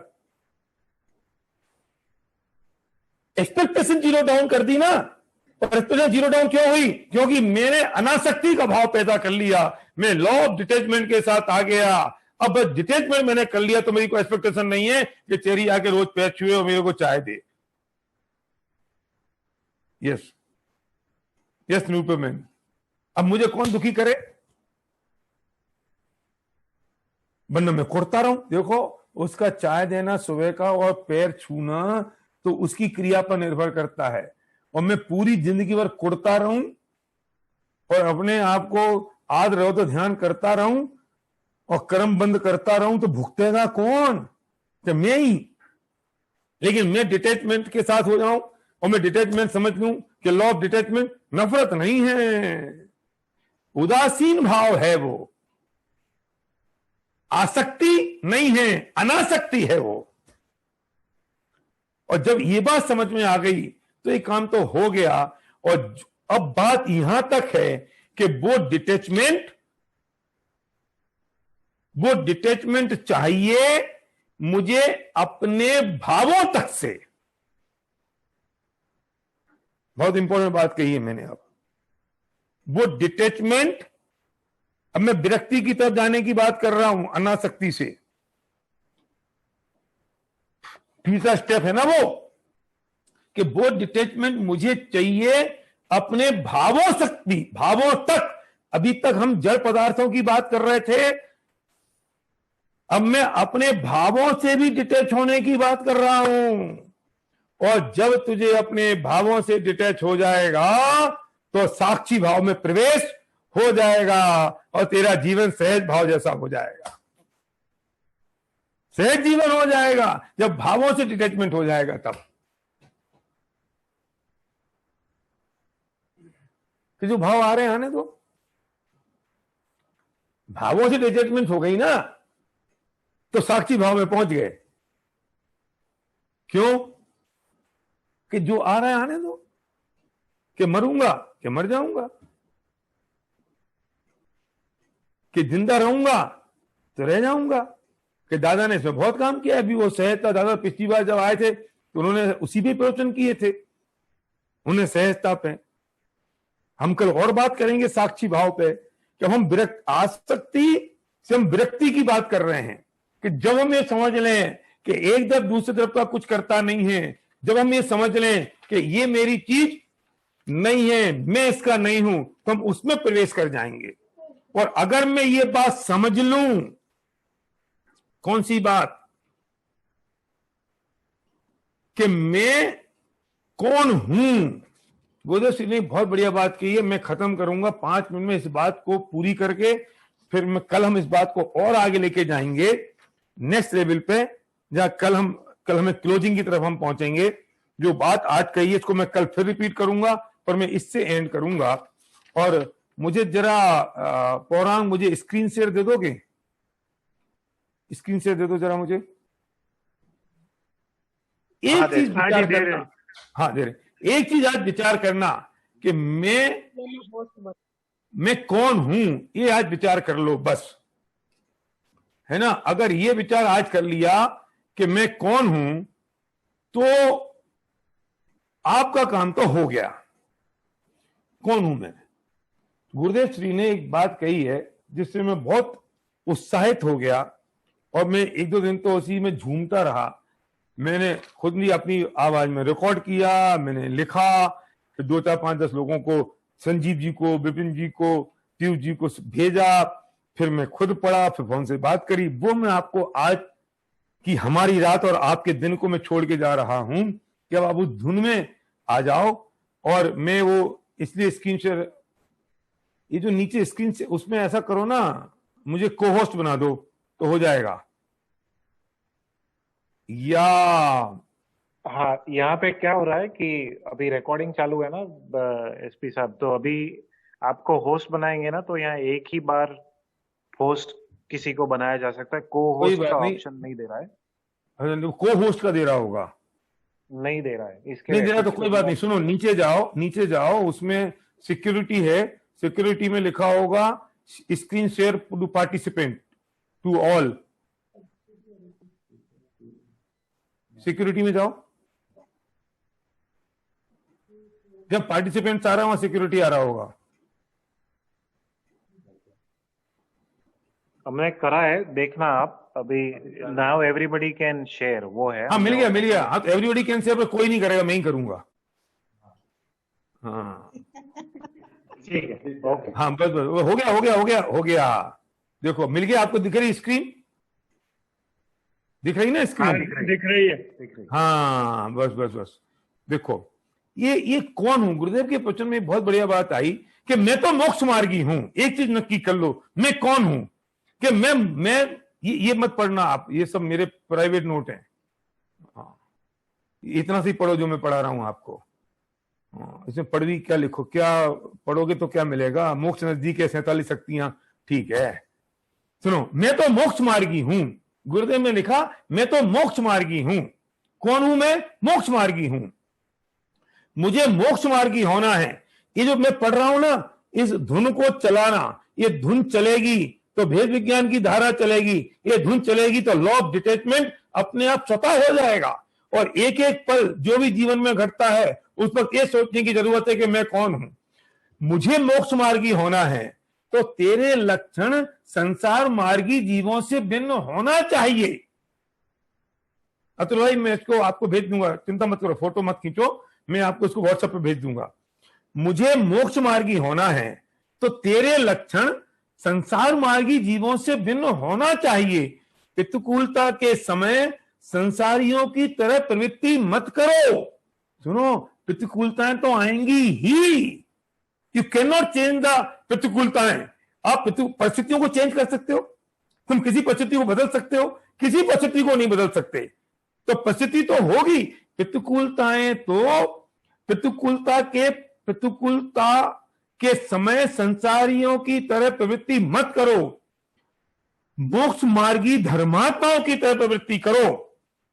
Speaker 1: एक्सपेक्टेशन जीरो डाउन कर दी ना। और एक्सपेक्टेशन जीरो डाउन क्यों हुई? क्योंकि मैंने अनासक्ति का भाव पैदा कर लिया, मैं लॉ ऑफ डिटैचमेंट के साथ आ गया। अब डिटैचमेंट मैंने कर लिया तो मेरी कोई एक्सपेक्टेशन नहीं है कि चेरी आके रोज पैर छुए और मेरे को चाय दे। यस यस न्यूटन, अब मुझे कौन दुखी करे? वरना मैं कुड़ता रहूं। देखो, उसका चाय देना सुबह का और पैर छूना तो उसकी क्रिया पर निर्भर करता है, और मैं पूरी जिंदगी भर कुड़ता रहूं और अपने आप को आद रहो तो ध्यान करता रहूं और कर्म बंद करता रहूं, तो भुगतेगा कौन? तो मैं ही। लेकिन मैं डिटैचमेंट के साथ हो जाऊं और मैं डिटैचमेंट समझ लूं कि लॉ ऑफ डिटैचमेंट नफरत नहीं है, उदासीन भाव है, वो आसक्ति नहीं है, अनासक्ति है वो। और जब ये बात समझ में आ गई तो ये काम तो हो गया। और अब बात यहां तक है कि वो डिटैचमेंट चाहिए मुझे अपने भावों तक से। बहुत इंपॉर्टेंट बात कही है मैंने। अब वो डिटैचमेंट, अब मैं विरक्ति की तरफ जाने की बात कर रहा हूं, अनासक्ति से। तीसरा स्टेप है ना वो, कि वो डिटैचमेंट मुझे चाहिए अपने भावों तक। अभी तक हम जड़ पदार्थों की बात कर रहे थे, अब मैं अपने भावों से भी डिटैच होने की बात कर रहा हूं। और जब तुझे अपने भावों से डिटैच हो जाएगा तो साक्षी भाव में प्रवेश हो जाएगा और तेरा जीवन सहज भाव जैसा हो जाएगा। सहज जीवन हो जाएगा जब भावों से डिटैचमेंट हो जाएगा। तब कि जो भाव आ रहे हैं आने दो। भावों से डिटैचमेंट हो गई ना तो साक्षी भाव में पहुंच गए। क्यों? कि जो आ रहा है आने दो, कि मरूंगा कि मर जाऊंगा, कि जिंदा रहूंगा तो रह जाऊंगा, कि दादा ने इसमें बहुत काम किया। अभी वो सहजता, दादा पिछली बार जब आए थे तो उन्होंने उसी पे प्रवचन किए थे, उन्हें सहजता पे। हम कल और बात करेंगे साक्षी भाव पे, कि हम आसक्ति से हम विरक्ति की बात कर रहे हैं। कि जब हम ये समझ लें कि एक तरफ दूसरी तरफ का कुछ करता नहीं है, जब हम ये समझ लें कि ये मेरी चीज नहीं है, मैं इसका नहीं हूं, तो हम उसमें प्रवेश कर जाएंगे। और अगर मैं ये बात समझ लूं, कौन सी बात? कि मैं कौन हूं। गोदेव सिंह ने बहुत बढ़िया बात की है, मैं खत्म करूंगा 5 मिनट में इस बात को पूरी करके, फिर मैं कल हम इस बात को और आगे लेके जाएंगे नेक्स्ट लेवल पे, जहां कल हमें क्लोजिंग की तरफ हम पहुंचेंगे। जो बात आज कही है इसको मैं कल फिर रिपीट करूंगा, पर मैं इससे एंड करूंगा। और मुझे जरा पौराण, मुझे स्क्रीन शेयर दे दोगे? स्क्रीन शेयर दे दो जरा मुझे। एक चीज विचार करना, हाँ दे रहे। एक चीज आज विचार करना कि मैं कौन हूं, ये आज विचार कर लो बस, है ना। अगर ये विचार आज कर लिया कि मैं कौन हूं, तो आपका काम तो हो गया। कौन हूं मैं? गुरुदेव श्री ने एक बात कही है जिससे मैं बहुत उत्साहित हो गया, और मैं 1-2 दिन तो उसी में झूमता रहा। मैंने खुद भी अपनी आवाज में रिकॉर्ड किया, मैंने लिखा, फिर 2, 4, 5, 10 लोगों को, संजीव जी को, विपिन जी को, पीयूष जी को भेजा, फिर मैं खुद पढ़ा, फिर फोन से बात करी। वो मैं आपको आज कि हमारी रात और आपके दिन को मैं छोड़ के जा रहा हूं कि अब आप उस धुन में आ जाओ। और मैं वो इसलिए स्क्रीन शेयर, ये जो नीचे स्क्रीन से उसमें ऐसा करो ना, मुझे को होस्ट बना दो तो हो जाएगा। या
Speaker 2: हाँ, यहाँ पे क्या हो रहा है कि अभी रिकॉर्डिंग चालू है ना एसपी साहब, तो अभी आपको होस्ट बनाएंगे ना, तो यहाँ एक ही बार होस्ट किसी को बनाया जा सकता है, को होस्ट का ऑप्शन नहीं दे रहा है।
Speaker 1: को होस्ट का दे रहा होगा,
Speaker 2: नहीं दे रहा है, इसके
Speaker 1: नहीं दे रहा तो कोई बात नहीं। सुनो, नीचे जाओ, नीचे जाओ, उसमें सिक्योरिटी है, सिक्योरिटी में लिखा होगा screen share to participant to all. Security में जाओ, जब पार्टिसिपेंट आ रहा है वहां सिक्योरिटी आ रहा होगा।
Speaker 2: हमने करा है, देखना आप अभी। नाउ एवरीबडी कैन शेयर, वो है।
Speaker 1: हाँ, मिल गया मिल गया। हाँ, तो एवरीबडी कैन शेयर, पर कोई नहीं करेगा, मैं ही करूंगा। हाँ
Speaker 2: ठीक है, ओके।
Speaker 1: हाँ, बस बस हो गया हो गया हो गया हो गया। देखो मिल गया, आपको दिख रही स्क्रीन, दिख रही ना स्क्रीन?
Speaker 3: दिख रही है।
Speaker 1: हाँ, बस बस बस। देखो ये कौन हूं? गुरुदेव के वचन में बहुत बढ़िया बात आई कि मैं तो मोक्ष मार्गी हूं। एक चीज नक्की कर लो, मैं कौन हूं? कि मैं ये मत पढ़ना आप, ये सब मेरे प्राइवेट नोट हैं। हाँ, इतना सी पढ़ो जो मैं पढ़ा रहा हूं आपको। हाँ, इसमें पढ़वी क्या लिखो, क्या पढ़ोगे तो क्या मिलेगा? मोक्ष नजदीक है, 47 शक्तियां, ठीक है। सुनो, मैं तो मोक्ष मार्गी हूं। गुरुदेव ने लिखा मैं तो मोक्ष मार्गी हूं। कौन हूं मैं? मोक्ष मार्गी हूं। मुझे मोक्ष मार्गी होना है। ये जो मैं पढ़ रहा हूं ना, इस धुन को चलाना, ये धुन चलेगी तो भेद विज्ञान की धारा चलेगी, ये धुन चलेगी तो लॉ ऑफ डिटैचमेंट अपने आप स्वतः हो जाएगा। और एक एक पल जो भी जीवन में घटता है उस वक्त ये सोचने की जरूरत है कि मैं कौन हूं। मुझे मोक्ष मार्गी होना है तो तेरे लक्षण संसार मार्गी जीवों से भिन्न होना चाहिए। अतुल भाई, मैं इसको आपको भेज दूंगा, चिंता मत करो, फोटो मत खींचो, मैं आपको इसको व्हाट्सएप पे भेज दूंगा। मुझे मोक्ष मार्गी होना है तो तेरे लक्षण संसार मार्गी जीवों से भिन्न होना चाहिए। प्रतिकूलता के समय संसारियों की तरह प्रवृत्ति मत करो। सुनो, प्रतिकूलताएं तो आएंगी ही। You can not change the प्रतिकूलताएं। आप परिस्थितियों को चेंज कर सकते हो, तुम किसी परिस्थिति को बदल सकते हो, किसी परिस्थिति को नहीं बदल सकते। तो परिस्थिति तो होगी, प्रतिकूलताएं तो प्रतिकूलता के समय संसारियों की तरह प्रवृत्ति मत करो। मोक्ष मार्गी धर्मात्माओं की तरह प्रवृत्ति करो।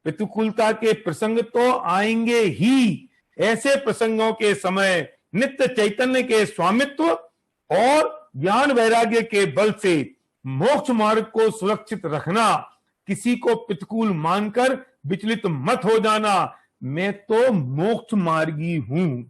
Speaker 1: प्रतिकूलता के प्रसंग तो आएंगे ही। ऐसे प्रसंगों के समय नित्य चैतन्य के स्वामित्व और ज्ञान वैराग्य के बल से मोक्ष मार्ग को सुरक्षित रखना। किसी को प्रतिकूल मानकर विचलित मत हो जाना। मैं तो मोक्ष मार्गी हूं,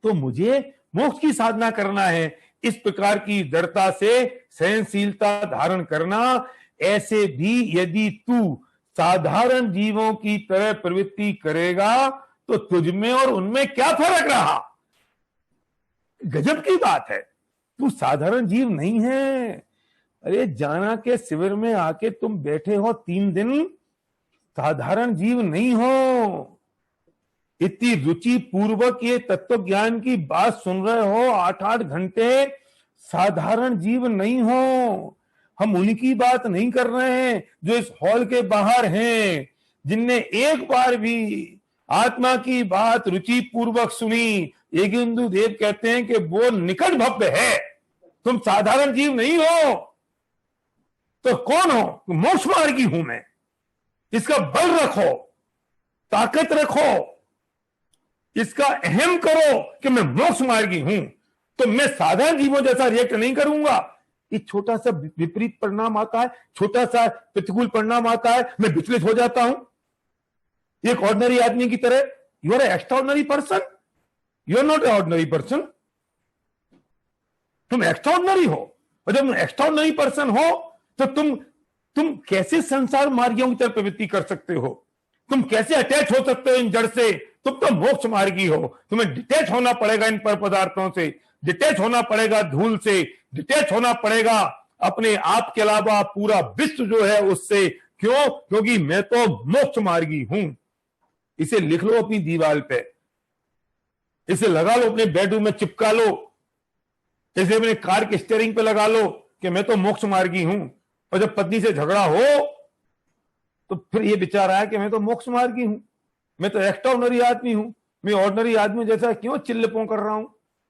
Speaker 1: तो मुझे मोक्ष की साधना करना है। इस प्रकार की दृढ़ता से सहनशीलता धारण करना। ऐसे भी यदि तू साधारण जीवों की तरह प्रवृत्ति करेगा तो तुझ में और उनमें क्या फर्क रहा? गजब की बात है, तू साधारण जीव नहीं है। अरे जाना के शिविर में आके तुम बैठे हो 3 दिन, साधारण जीव नहीं हो। इतनी रुचि पूर्वक ये तत्व ज्ञान की बात सुन रहे हो 8-8 घंटे, साधारण जीव नहीं हो। हम उनकी बात नहीं कर रहे हैं जो इस हॉल के बाहर हैं, जिनने एक बार भी आत्मा की बात रुचि पूर्वक सुनी। योगेंद्र देव कहते हैं कि वो निकट भव्य है। तुम साधारण जीव नहीं हो, तो कौन हो? मोक्ष मार्गी हूं मैं। इसका बल रखो, ताकत रखो, इसका अहम करो कि मैं मोक्ष मार्गी हूं। तो मैं साधारण जीवों जैसा रिएक्ट नहीं करूंगा। एक छोटा सा विपरीत परिणाम आता है, छोटा सा प्रतिकूल परिणाम आता है, मैं विचलित हो जाता हूं एक ऑर्डिनरी आदमी की तरह। You are extraordinary person, you are not a ordinary person. तुम एक्स्ट्राऑर्डिनरी हो, और जब तुम एक्स्ट्राऑर्डिनरी पर्सन हो तो तुम कैसे संसार मार्गियों की तरफ प्रवृत्ति कर सकते हो? तुम कैसे अटैच हो सकते हो इन जड़ से? तुम तो मोक्ष मार्गी हो। तुम्हें डिटैच होना पड़ेगा इन पर पदार्थों से, डिटैच होना पड़ेगा धूल से, डिटैच होना पड़ेगा अपने आप के अलावा पूरा विश्व जो है उससे। क्यों? क्योंकि मैं तो मोक्ष मार्गी हूं। इसे लिख लो अपनी दीवार पे, इसे लगा लो अपने बेडरूम में, चिपका लो, इसे अपने कार के स्टीयरिंग पे लगा लो कि मैं तो मोक्ष मार्गी हूं। और जब पत्नी से झगड़ा हो तो फिर ये विचार आया कि मैं तो मोक्ष मार्गी हूं, मैं तो एक्स्ट्राऑर्डिनरी आदमी हूं, मैं ऑर्डिनरी आदमी जैसा क्यों चिल्लपों कर रहा हूं,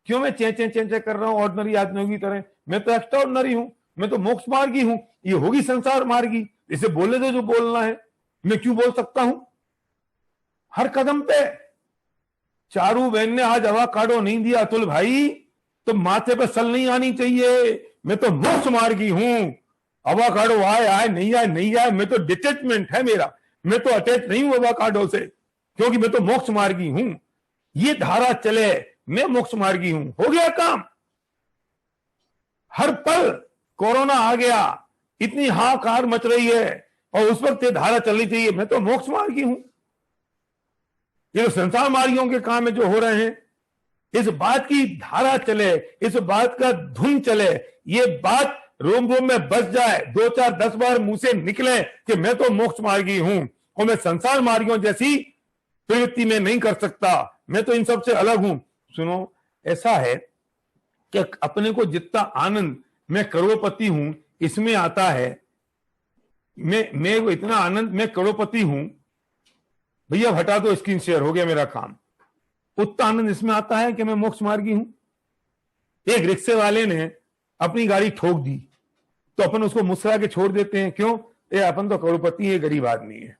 Speaker 1: क्यों मैं चें चें चें चें कर रहा हूं ऑर्डिनरी आदमियों की तरह? मैं तो एक्स्ट्राऑर्डिनरी हूं, मैं तो मोक्ष मार्गी हूं, ये होगी संसार मार्गी। इसे बोलने दो जो बोलना है, मैं क्यों बोल सकता हूं? हर कदम पे चारू बहन ने आज अवाकाडो नहीं दिया अतुल भाई तो माथे पे सल नहीं आनी चाहिए। मैं तो मोक्ष मार्गी हूं, अवाकाडो आए आए नहीं आए नहीं आए, मैं तो डिटैचमेंट है मेरा, मैं तो अटैच नहीं हूं अवाकाडो से, क्योंकि मैं तो मोक्ष मार्गी हूं। ये धारा चले, मैं मोक्ष मार्गी हूं, हो गया काम। हर पल कोरोना आ गया, इतनी हाहाकार मच रही है और उस वक्त ये धारा चलनी चाहिए, मैं तो मोक्ष मार्गी हूं। ये तो संसार मार्गियों के काम है जो हो रहे हैं। इस बात की धारा चले, इस बात का धुन चले, ये बात रोम रोम में बस जाए, 2 4 10 बार मुंह से निकले कि मैं तो मोक्ष मार्गी हूं और मैं संसार मार्गियों जैसी प्रवृत्ति में नहीं कर सकता, मैं तो इन सबसे अलग हूं। सुनो, ऐसा है कि अपने को जितना आनंद मैं करोड़पति हूं इसमें आता है, मैं इतना आनंद मैं करोड़पति हूं, भैया हटा दो स्क्रीन शेयर, हो गया मेरा काम। उतना आनंद इसमें आता है कि मैं मोक्ष मार्गी हूं। एक रिक्शे वाले ने अपनी गाड़ी ठोक दी तो अपन उसको मुस्कुरा के छोड़ देते हैं, क्यों? ये अपन तो करोड़पति है, गरीब आदमी है।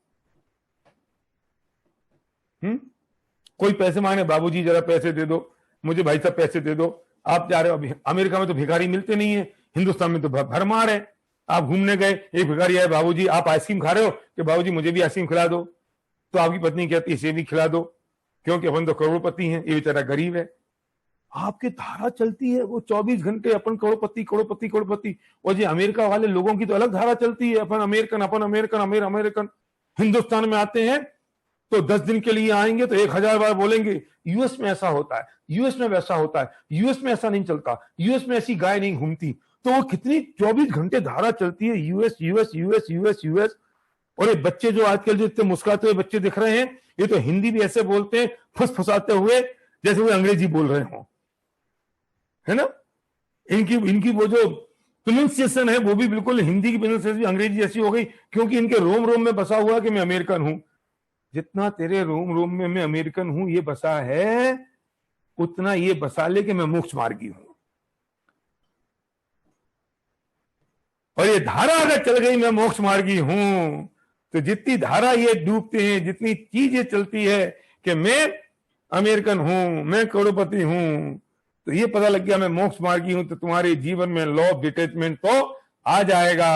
Speaker 1: कोई पैसे मांगे, बाबूजी जरा पैसे दे दो, मुझे भाई साहब पैसे दे दो। आप जा रहे हो, अमेरिका में तो भिखारी मिलते नहीं है, हिंदुस्तान में तो भरमार है। आप घूमने गए, एक भिखारी आए, बाबूजी आप आइसक्रीम खा रहे हो कि बाबूजी मुझे भी आइसक्रीम खिला दो, तो आपकी पत्नी कहती है इसे भी खिला दो, क्योंकि अपन तो करोड़पति हैं, ये बेचारा गरीब है। आपकी धारा चलती है वो 24 घंटे, अपन करोड़पति करोड़पति करोड़पति। और ये अमेरिका वाले लोगों की तो अलग धारा चलती है, अपन अमेरिकन अमेरिकन। हिंदुस्तान में आते हैं तो 10 दिन के लिए आएंगे तो 1000 बार बोलेंगे यूएस में ऐसा होता है, यूएस में वैसा होता है, यूएस में ऐसा नहीं चलता, यूएस में ऐसी गाय नहीं घूमती। तो वो कितनी 24 घंटे धारा चलती है, US US US US US. और ये बच्चे जो आजकल जो इतने मुस्कुराते हुए बच्चे दिख रहे हैं, ये तो हिंदी भी ऐसे बोलते हैं फुसफुसाते हुए जैसे वो अंग्रेजी बोल रहे हो, है ना? इनकी वो जो प्रोनाउंसिएशन है वो भी बिल्कुल हिंदी की प्रोनाउंसिएशन अंग्रेजी जैसी हो गई, क्योंकि इनके रोम रोम में बसा हुआ कि मैं अमेरिकन हूं। जितना तेरे रोम रोम में मैं अमेरिकन हूं ये बसा है, उतना ये बसा ले कि मैं मोक्ष मार्गी हूं। और ये धारा अगर चल गई मैं मोक्ष मार्गी हूं, तो जितनी धारा ये डूबते हैं, जितनी चीजें चलती है कि मैं अमेरिकन हूं, मैं करोड़पति हूं, तो ये पता लग गया मैं मोक्ष मार्गी हूं, तो तुम्हारे जीवन में लॉ ऑफ डिटैचमेंट तो आ जाएगा,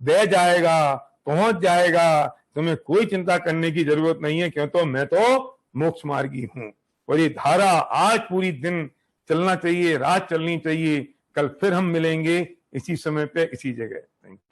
Speaker 1: बह जाएगा, पहुंच जाएगा। तुम्हें कोई चिंता करने की जरूरत नहीं है, क्यों? तो मैं तो मोक्ष मार्गी हूं। और ये धारा आज पूरी दिन चलना चाहिए, रात चलनी चाहिए। कल फिर हम मिलेंगे इसी समय पे, इसी जगह। Thank you.